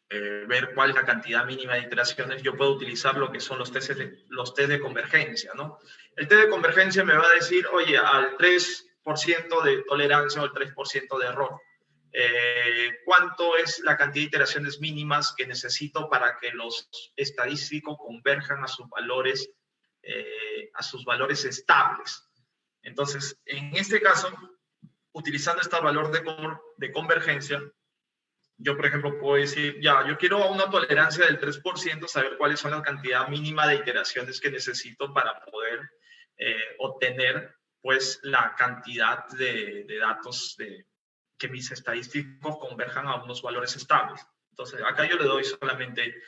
ver cuál es la cantidad mínima de iteraciones, yo puedo utilizar lo que son los test de convergencia, ¿no? El test de convergencia me va a decir, oye, al 3% de tolerancia o al 3% de error, ¿cuánto es la cantidad de iteraciones mínimas que necesito para que los estadísticos converjan a sus valores estables? Entonces, en este caso, utilizando este valor de convergencia, yo, por ejemplo, puedo decir, ya, yo quiero una tolerancia del 3%, saber cuáles son la cantidad mínima de iteraciones que necesito para poder obtener, pues, la cantidad de datos que mis estadísticos converjan a unos valores estables. Entonces, acá yo le doy solamente,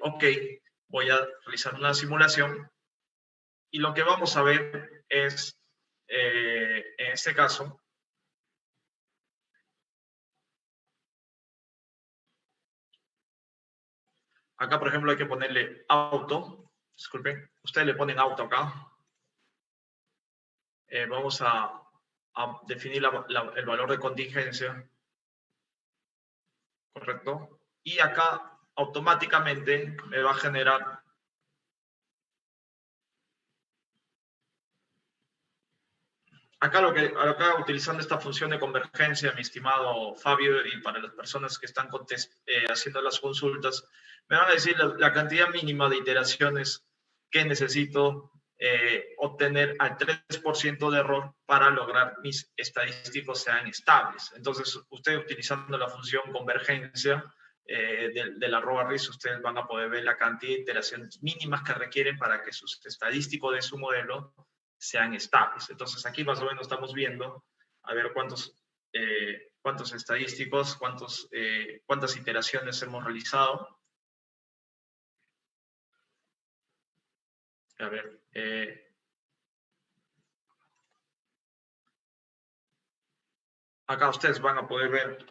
ok, voy a realizar una simulación y lo que vamos a ver es, en este caso, acá, por ejemplo, hay que ponerle auto. Disculpen, ustedes le ponen auto acá. Vamos a definir el valor de contingencia. ¿Correcto? Y acá automáticamente me va a generar acá utilizando esta función de convergencia, mi estimado Fabio, y para las personas que están haciendo las consultas, me van a decir la cantidad mínima de iteraciones que necesito obtener al 3% de error para lograr mis estadísticos sean estables. Entonces, usted utilizando la función convergencia del arroba RIS, ustedes van a poder ver la cantidad de iteraciones mínimas que requieren para que sus estadísticos de su modelo sean estables. Entonces aquí más o menos estamos viendo a ver cuántos estadísticos, cuántas iteraciones hemos realizado. A ver, acá ustedes van a poder ver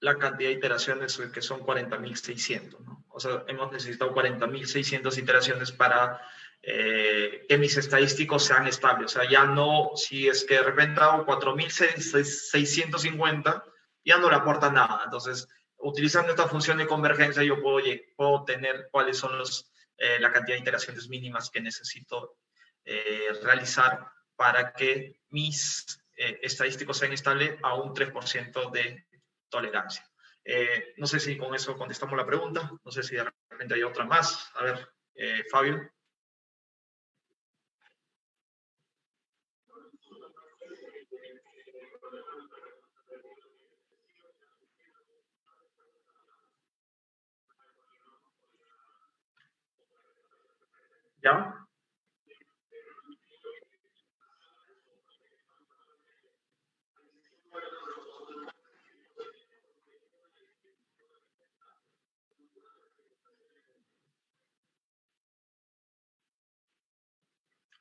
la cantidad de iteraciones, que son 40.600, ¿no? O sea, hemos necesitado 40.600 iteraciones para que mis estadísticos sean estables. O sea, ya no, si es que de repente hago 4.650, ya no le aporta nada. Entonces, utilizando esta función de convergencia, yo puedo tener cuáles son la cantidad de iteraciones mínimas que necesito realizar para que mis estadísticos sean estables a un 3% de tolerancia. No sé si con eso contestamos la pregunta, no sé si de repente hay otra más. A ver, Fabio. ¿Ya?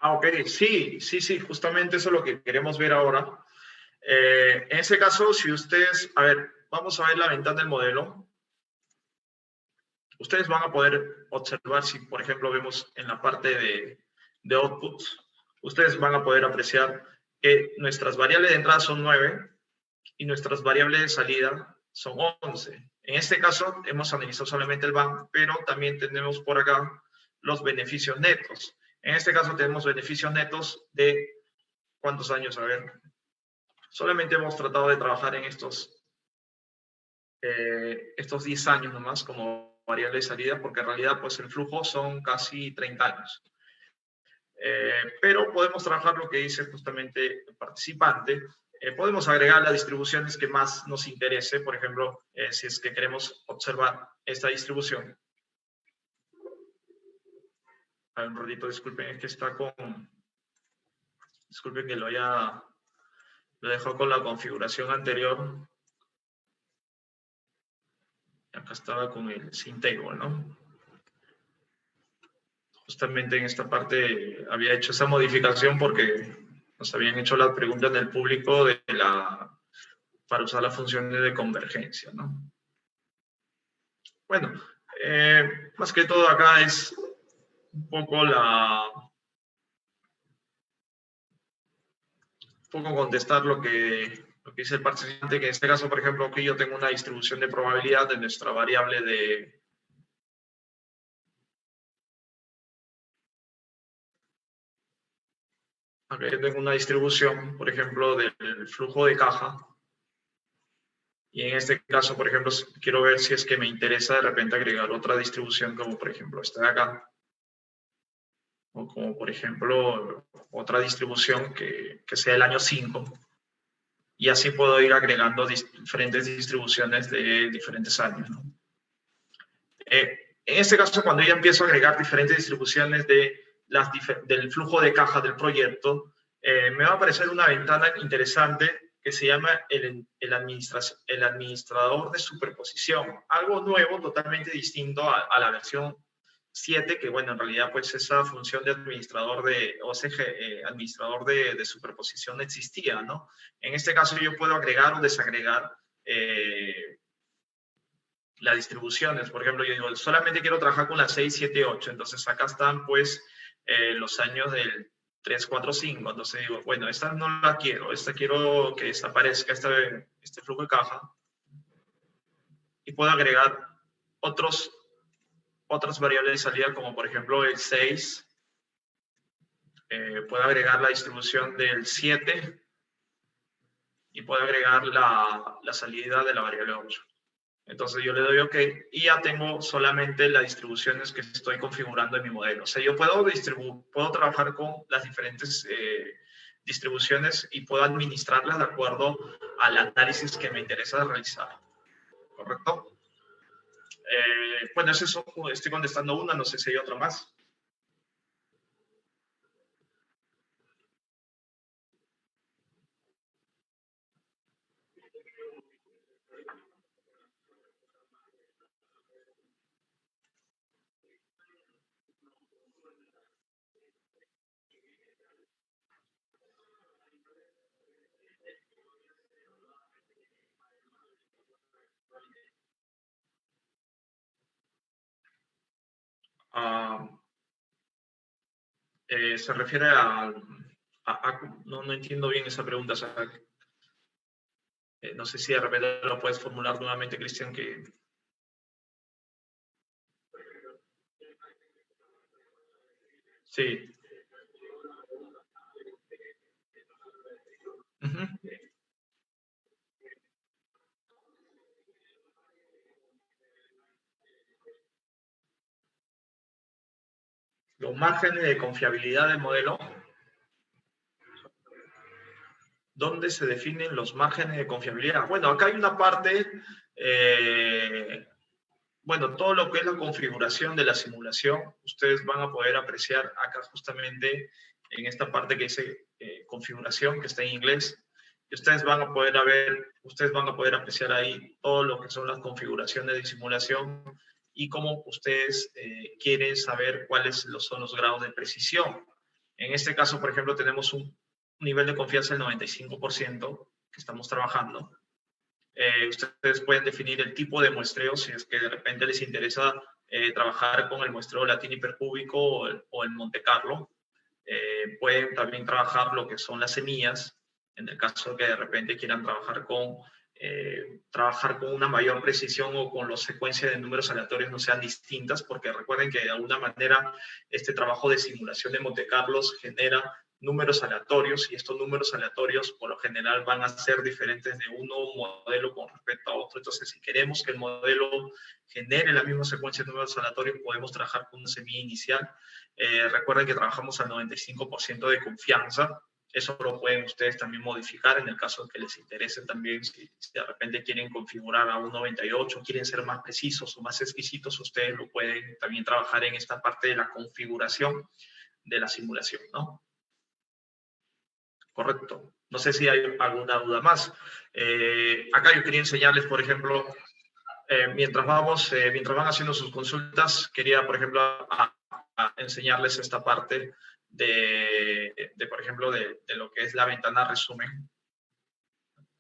Ok, sí, justamente eso es lo que queremos ver ahora. En ese caso, si ustedes, a ver, vamos a ver la ventana del modelo. Ustedes van a poder observar si, por ejemplo, vemos en la parte de outputs, ustedes van a poder apreciar que nuestras variables de entrada son 9 y nuestras variables de salida son 11. En este caso, hemos analizado solamente el BAM, pero también tenemos por acá los beneficios netos. En este caso tenemos beneficios netos de, ¿cuántos años? A ver, solamente hemos tratado de trabajar en estos 10 años nomás como variable de salida, porque en realidad pues el flujo son casi 30 años. Pero podemos trabajar lo que dice justamente el participante. Podemos agregar las distribuciones que más nos interese, por ejemplo, si es que queremos observar esta distribución. A ver, un ratito, disculpen, es que está con... Disculpen que lo dejó con la configuración anterior. Acá estaba con el syntable, ¿no? Justamente en esta parte había hecho esa modificación porque nos habían hecho la pregunta en el público para usar las funciones de convergencia, ¿no? Bueno, más que todo acá es un poco contestar lo que dice el participante, que en este caso, por ejemplo, aquí yo tengo una distribución de probabilidad de nuestra variable de... Aquí tengo una distribución, por ejemplo, del flujo de caja. Y en este caso, por ejemplo, quiero ver si es que me interesa de repente agregar otra distribución, como por ejemplo esta de acá. O como por ejemplo otra distribución que sea el año 5. Y así puedo ir agregando diferentes distribuciones de diferentes años, ¿no? En este caso, cuando ya empiezo a agregar diferentes distribuciones del flujo de caja del proyecto, me va a aparecer una ventana interesante que se llama el administrador de superposición. Algo nuevo, totalmente distinto a la versión 7, que bueno, en realidad pues esa función de administrador administrador de superposición existía, ¿no? En este caso yo puedo agregar o desagregar las distribuciones. Por ejemplo, yo digo, solamente quiero trabajar con la 6, 7, 8. Entonces acá están pues los años del 3, 4, 5. Entonces digo, bueno, esta no la quiero, esta quiero que desaparezca este flujo de caja. Y puedo agregar otras variables de salida, como por ejemplo el 6. Puedo agregar la distribución del 7. Y puedo agregar la salida de la variable 8. Entonces yo le doy OK y ya tengo solamente las distribuciones que estoy configurando en mi modelo. O sea, yo puedo trabajar con las diferentes distribuciones y puedo administrarlas de acuerdo al análisis que me interesa realizar. ¿Correcto? Bueno, es eso, estoy contestando una, no sé si hay otra más. Ah, se refiere no entiendo bien esa pregunta. O sea, no sé si de repente lo puedes formular nuevamente, Cristian, que sí. Ujú. Los márgenes de confiabilidad del modelo. ¿Dónde se definen los márgenes de confiabilidad? Bueno, acá hay una parte, eh, bueno, todo lo que es la configuración de la simulación, ustedes van a poder apreciar acá justamente en esta parte que dice configuración, que está en inglés, y ustedes van a poder apreciar ahí todo lo que son las configuraciones de simulación y cómo ustedes quieren saber cuáles son los grados de precisión. En este caso, por ejemplo, tenemos un nivel de confianza del 95% que estamos trabajando. Ustedes pueden definir el tipo de muestreo si es que de repente les interesa trabajar con el muestreo latino hipercúbico o el Monte Carlo. Pueden también trabajar lo que son las semillas, en el caso de que de repente quieran trabajar con una mayor precisión o con las secuencias de números aleatorios no sean distintas, porque recuerden que de alguna manera este trabajo de simulación de Monte Carlos genera números aleatorios y estos números aleatorios por lo general van a ser diferentes de uno modelo con respecto a otro. Entonces, si queremos que el modelo genere la misma secuencia de números aleatorios, podemos trabajar con una semilla inicial. Recuerden que trabajamos al 95% de confianza. Eso lo pueden ustedes también modificar en el caso de que les interese también. Si de repente quieren configurar a un 98, quieren ser más precisos o más exquisitos, ustedes lo pueden también trabajar en esta parte de la configuración de la simulación, ¿no? Correcto. No sé si hay alguna duda más. Acá yo quería enseñarles, por ejemplo, mientras van haciendo sus consultas, quería, por ejemplo, a enseñarles esta parte por ejemplo, de lo que es la ventana resumen.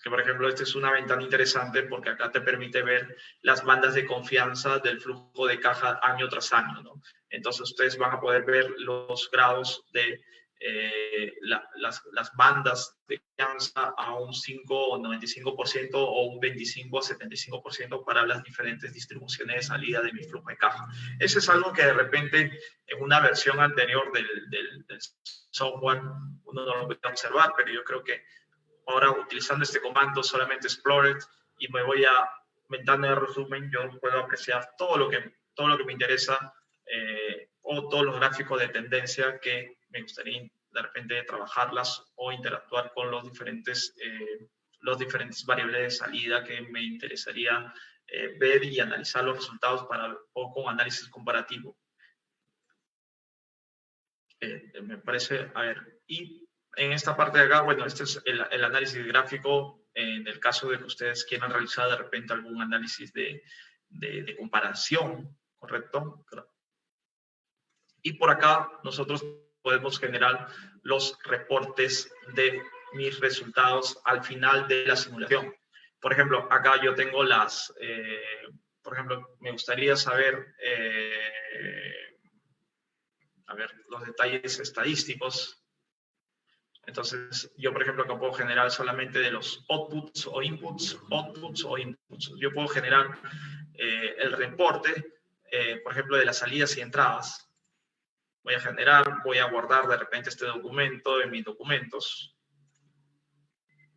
Que, por ejemplo, esta es una ventana interesante porque acá te permite ver las bandas de confianza del flujo de caja año tras año, ¿no? Entonces, ustedes van a poder ver los grados de las bandas de confianza a un 5 o 95% o un 25 o 75% para las diferentes distribuciones de salida de mi flujo de caja. Eso es algo que de repente en una versión anterior del software uno no lo puede observar, pero yo creo que ahora utilizando este comando solamente Explorer y me voy a ventana de resumen, yo puedo apreciar todo lo que me interesa o todos los gráficos de tendencia que me gustaría de repente trabajarlas o interactuar con los diferentes variables de salida que me interesaría ver y analizar los resultados o con análisis comparativo. Me parece, a ver, y en esta parte de acá, bueno, este es el análisis gráfico en el caso de que ustedes quieran realizar de repente algún análisis de comparación, ¿correcto? Y por acá nosotros podemos generar los reportes de mis resultados al final de la simulación. Por ejemplo, acá yo tengo por ejemplo, me gustaría saber a ver, los detalles estadísticos. Entonces, yo, por ejemplo, acá puedo generar solamente de los outputs o inputs, Yo puedo generar el reporte, por ejemplo, de las salidas y entradas. Voy a guardar de repente este documento en mis documentos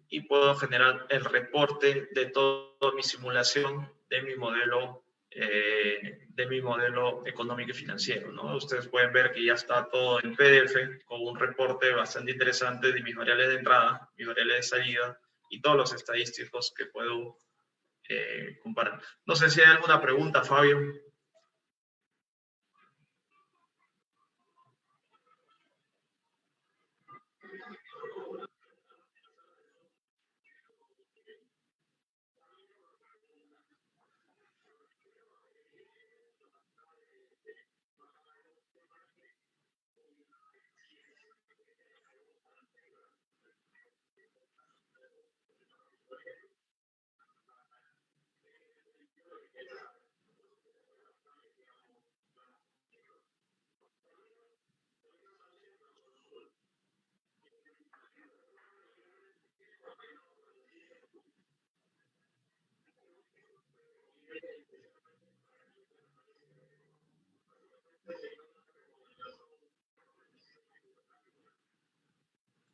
y puedo generar el reporte de toda mi simulación de mi modelo económico y financiero, ¿no? Ustedes pueden ver que ya está todo en PDF con un reporte bastante interesante de mis variables de entrada, mis variables de salida y todos los estadísticos que puedo comparar. No sé si hay alguna pregunta, Fabio.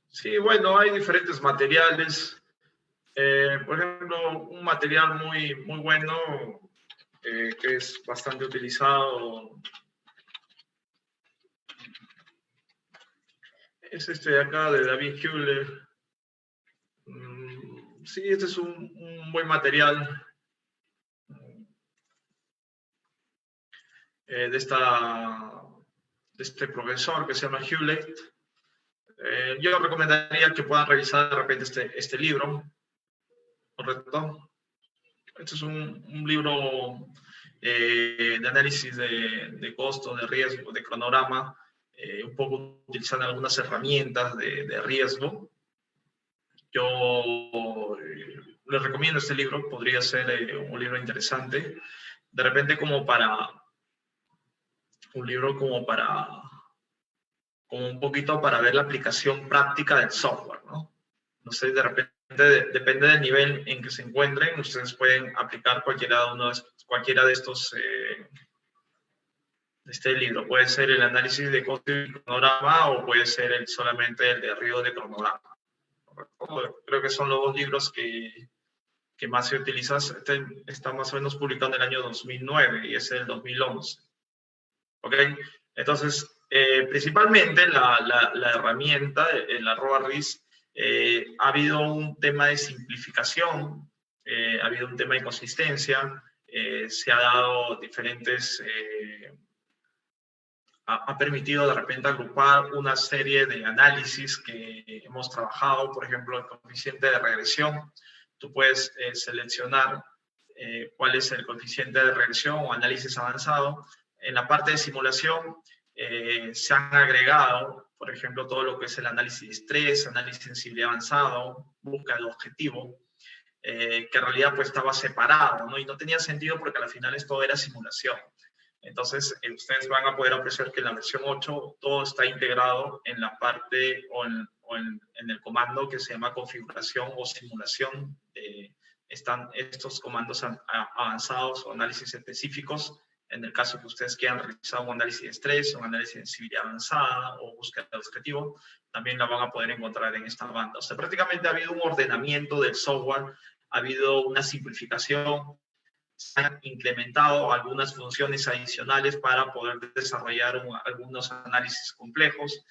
Sí, bueno, hay diferentes materiales. Por ejemplo, un material muy bueno que es bastante utilizado es este de acá, de David Hewlett. Sí, este es un buen material de este profesor que se llama Hewlett. Yo recomendaría que puedan revisar de repente este libro, ¿correcto? Este es un libro de análisis de costo, de riesgo, de cronograma, un poco utilizando algunas herramientas de riesgo. Yo les recomiendo este libro, podría ser un libro interesante, de repente como para, un libro como un poquito para ver la aplicación práctica del software, ¿no? No sé, de repente, depende del nivel en que se encuentren, ustedes pueden aplicar cualquiera de estos, este libro. Puede ser el análisis de costo y cronograma o puede ser solamente el de riesgo de cronograma. Creo que son los dos libros que más se utilizan. Este está más o menos publicado en el año 2009 y es el 2011. ¿Ok? Entonces, principalmente la herramienta, el @RIS, ha habido un tema de simplificación, ha habido un tema de consistencia, se ha dado diferentes, ha permitido de repente agrupar una serie de análisis que hemos trabajado, por ejemplo, el coeficiente de regresión. Tú puedes seleccionar cuál es el coeficiente de regresión o análisis avanzado. En la parte de simulación se han agregado, por ejemplo, todo lo que es el análisis de estrés, análisis de sensibilidad avanzado, búsqueda de objetivo, que en realidad pues estaba separado, ¿no? Y no tenía sentido porque al final esto era simulación. Entonces, ustedes van a poder apreciar que en la versión 8 todo está integrado en la parte en el comando que se llama configuración o simulación. Están estos comandos avanzados o análisis específicos. En el caso que ustedes quieran realizar un análisis de estrés, un análisis de sensibilidad avanzada o búsqueda de objetivo, también la van a poder encontrar en esta banda. O sea, prácticamente ha habido un ordenamiento del software, ha habido una simplificación, se han implementado algunas funciones adicionales para poder desarrollar algunos análisis complejos.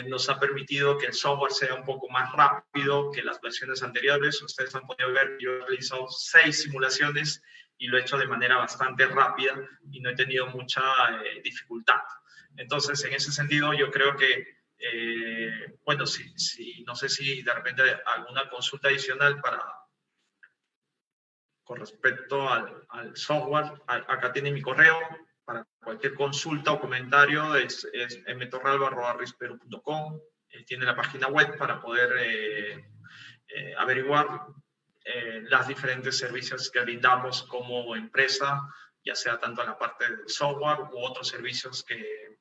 Nos ha permitido que el software sea un poco más rápido que las versiones anteriores. Ustedes han podido ver que yo he realizado 6 simulaciones y lo he hecho de manera bastante rápida y no he tenido mucha dificultad. Entonces, en ese sentido, yo creo que, bueno, no sé si de repente alguna consulta adicional con respecto al software. Acá tiene mi correo para cualquier consulta o comentario, es mtorralba@risperu.com. Tiene la página web para poder averiguar las diferentes servicios que brindamos como empresa, ya sea tanto en la parte del software u otros servicios que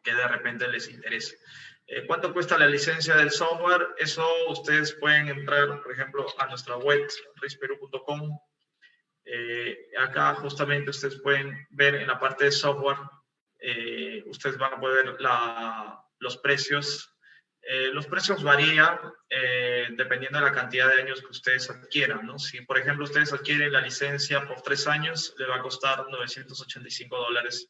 de repente les interese. ¿Cuánto cuesta la licencia del software? Eso ustedes pueden entrar, por ejemplo, a nuestra web, risperu.com. Acá justamente ustedes pueden ver en la parte de software, ustedes van a poder ver los precios. Los precios varían dependiendo de la cantidad de años que ustedes adquieran, ¿no? Si, por ejemplo, ustedes adquieren la licencia por 3 años, le va a costar $985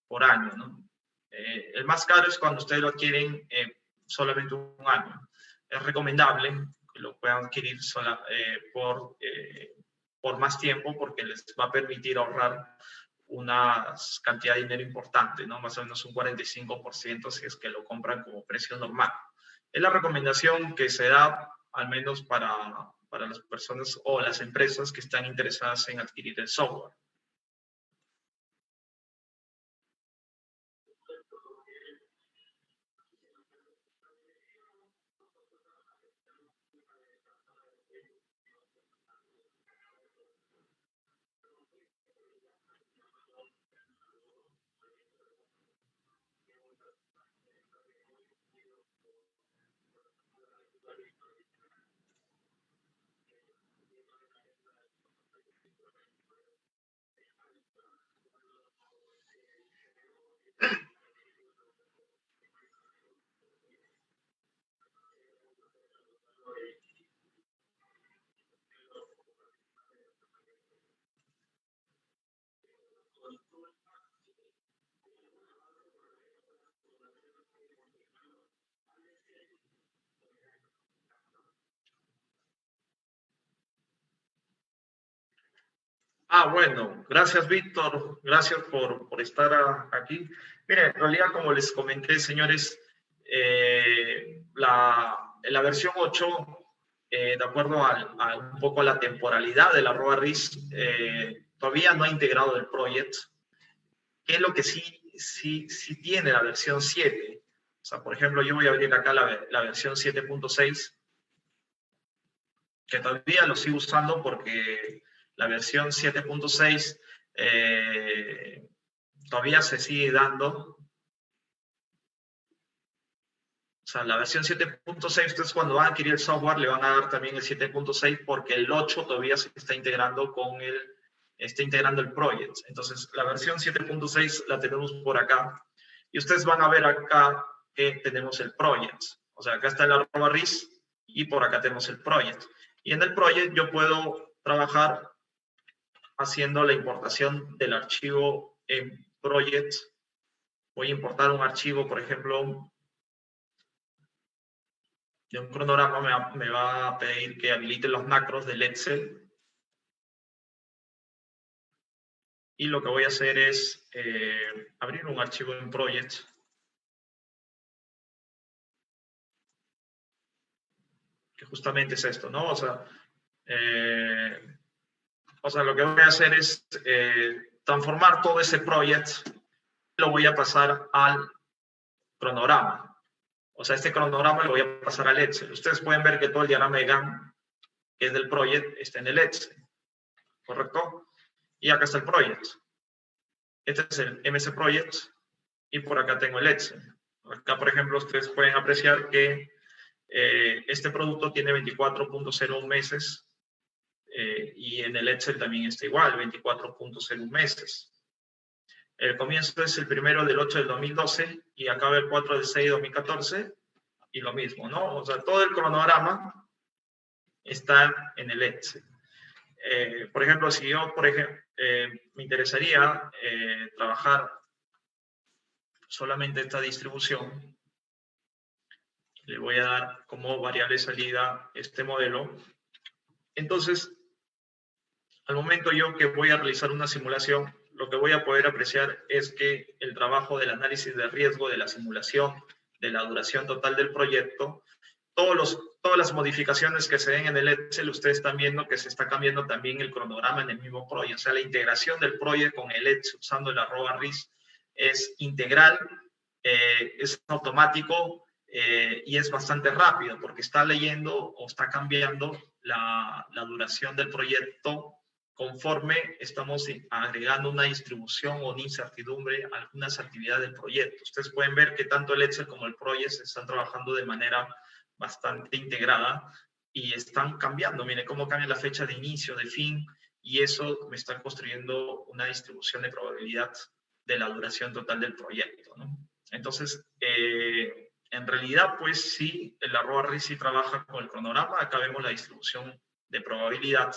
por año, ¿no? El más caro es cuando ustedes lo adquieren solamente un año. Es recomendable que lo puedan adquirir por más tiempo porque les va a permitir ahorrar una cantidad de dinero importante, ¿no? Más o menos un 45% si es que lo compran como precio normal. Es la recomendación que se da, al menos para las personas o las empresas que están interesadas en adquirir el software. Bueno, gracias Víctor, gracias por estar aquí. Miren, en realidad, como les comenté, señores, la versión 8, de acuerdo a un poco a la temporalidad de la ROA-RIS, todavía no ha integrado el project, que es lo que sí tiene la versión 7. O sea, por ejemplo, yo voy a abrir acá la versión 7.6, que todavía lo sigo usando porque la versión 7.6 todavía se sigue dando. O sea, la versión 7.6, ustedes cuando van a adquirir el software le van a dar también el 7.6 porque el 8 todavía se está integrando está integrando el project. Entonces, la versión 7.6 la tenemos por acá. Y ustedes van a ver acá que tenemos el project. O sea, acá está el @RIS y por acá tenemos el project. Y en el project yo puedo trabajar haciendo la importación del archivo en project. Voy a importar un archivo, por ejemplo, de un cronograma. Me va a pedir que habilite los macros del Excel. Y lo que voy a hacer es abrir un archivo en project. Que justamente es esto, ¿no? O sea, lo que voy a hacer es transformar todo ese project, lo voy a pasar al cronograma. O sea, este cronograma lo voy a pasar al Excel. Ustedes pueden ver que todo el diagrama de Gantt, que es del project, está en el Excel, ¿correcto? Y acá está el project. Este es el MS Project y por acá tengo el Excel. Acá, por ejemplo, ustedes pueden apreciar que este producto tiene 24.01 meses y en el Excel también está igual, 24.01 meses. El comienzo es el 1 del 8 del 2012 y acaba el 4 del 6 de 2014 y lo mismo, ¿no? O sea, todo el cronograma está en el Excel. Por ejemplo, si yo, me interesaría trabajar solamente esta distribución, le voy a dar como variable salida este modelo. Entonces, al momento yo que voy a realizar una simulación, lo que voy a poder apreciar es que el trabajo del análisis de riesgo, de la simulación, de la duración total del proyecto, todas las modificaciones que se den en el Excel, ustedes están viendo que se está cambiando también el cronograma en el mismo proyecto. O sea, la integración del proyecto con el Excel usando el @RIS es integral, es automático y es bastante rápido porque está leyendo o está cambiando la duración del proyecto conforme estamos agregando una distribución o una incertidumbre a algunas actividades del proyecto. Ustedes pueden ver que tanto el Excel como el Project están trabajando de manera bastante integrada y están cambiando. Miren cómo cambia la fecha de inicio, de fin, y eso me está construyendo una distribución de probabilidad de la duración total del proyecto, ¿no? Entonces, en realidad, pues sí, el @RIS sí trabaja con el cronograma. Acá vemos la distribución de probabilidad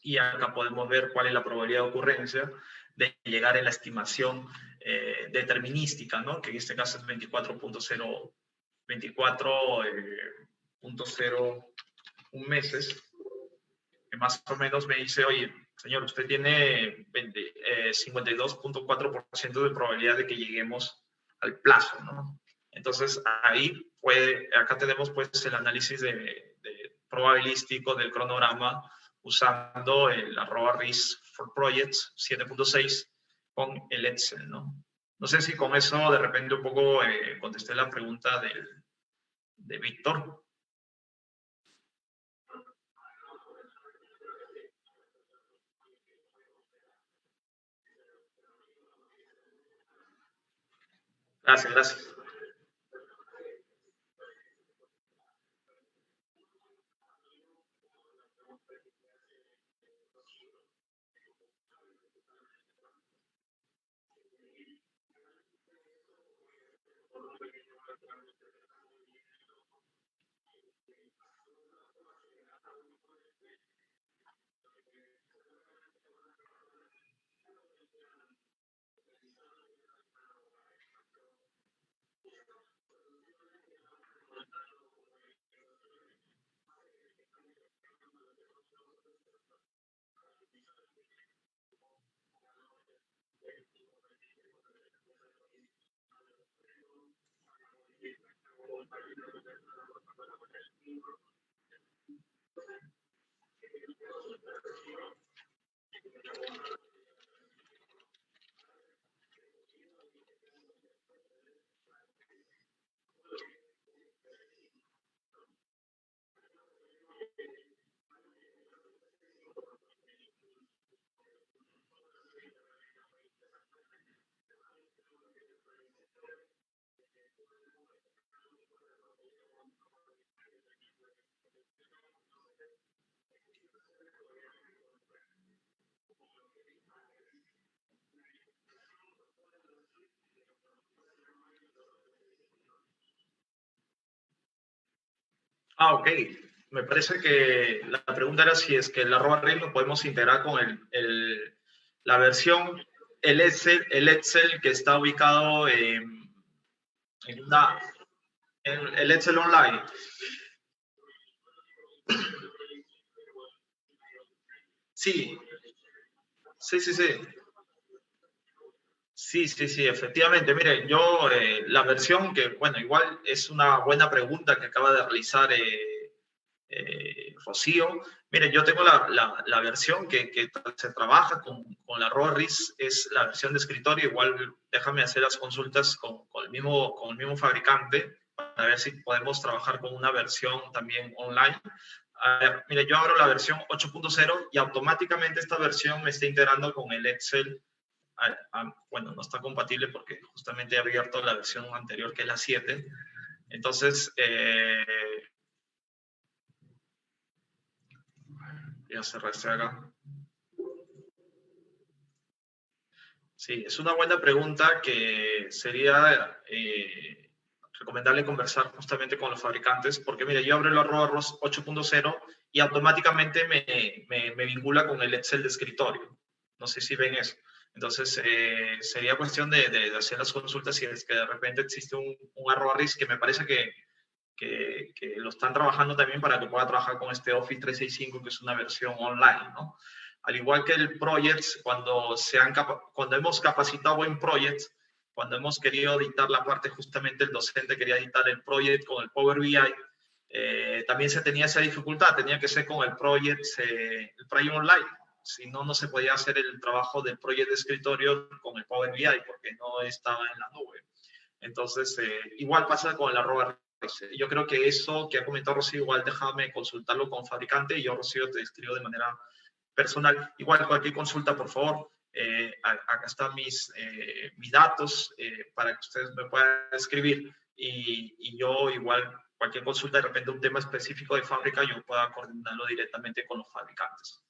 y acá podemos ver cuál es la probabilidad de ocurrencia de llegar a la estimación determinística, ¿no? Que en este caso es 24.01 meses. que más o menos me dice, oye, señor, usted tiene 52.4% de probabilidad de que lleguemos al plazo, ¿no? Entonces, ahí acá tenemos pues el análisis de probabilístico del cronograma usando el @RIS for projects 7.6 con el Excel, ¿no? No sé si con eso de repente un poco contesté la pregunta de Víctor. Gracias, gracias. Ah, ok. Me parece que la pregunta era si es que el @RIS lo podemos integrar con la versión, el Excel que está ubicado en en el Excel Online. Sí, sí, sí, sí. Sí, sí, sí, efectivamente. Mire, yo la versión que, bueno, igual es una buena pregunta que acaba de realizar Rocío. Mire, yo tengo la versión que se trabaja con la RORIS, es la versión de escritorio. Igual déjame hacer las consultas con el mismo fabricante para ver si podemos trabajar con una versión también online. A ver, mire, yo abro la versión 8.0 y automáticamente esta versión me está integrando con el Excel. Bueno, no está compatible porque justamente he abierto la versión anterior que es la 7. Entonces, ya cerré este acá. Sí, es una buena pregunta que sería recomendable conversar justamente con los fabricantes, porque mire, yo abro el ROS 8.0 y automáticamente me vincula con el Excel de escritorio. No sé si ven eso. Entonces, sería cuestión de hacer las consultas si es que de repente existe un RIS que me parece que lo están trabajando también para que pueda trabajar con este Office 365, que es una versión online, ¿no? Al igual que el Projects, cuando hemos capacitado en Projects, cuando hemos querido editar la parte, justamente el docente quería editar el Project con el Power BI, también se tenía esa dificultad, tenía que ser con el Project Online. Si no, no se podía hacer el trabajo del Project de escritorio con el Power BI porque no estaba en la nube. Entonces, igual pasa con la arroba. Yo creo que eso que ha comentado Rocío, igual déjame consultarlo con fabricante y yo, Rocío, te escribo de manera personal. Igual cualquier consulta, por favor, acá están mis datos para que ustedes me puedan escribir y yo igual cualquier consulta, de repente un tema específico de fábrica, yo pueda coordinarlo directamente con los fabricantes.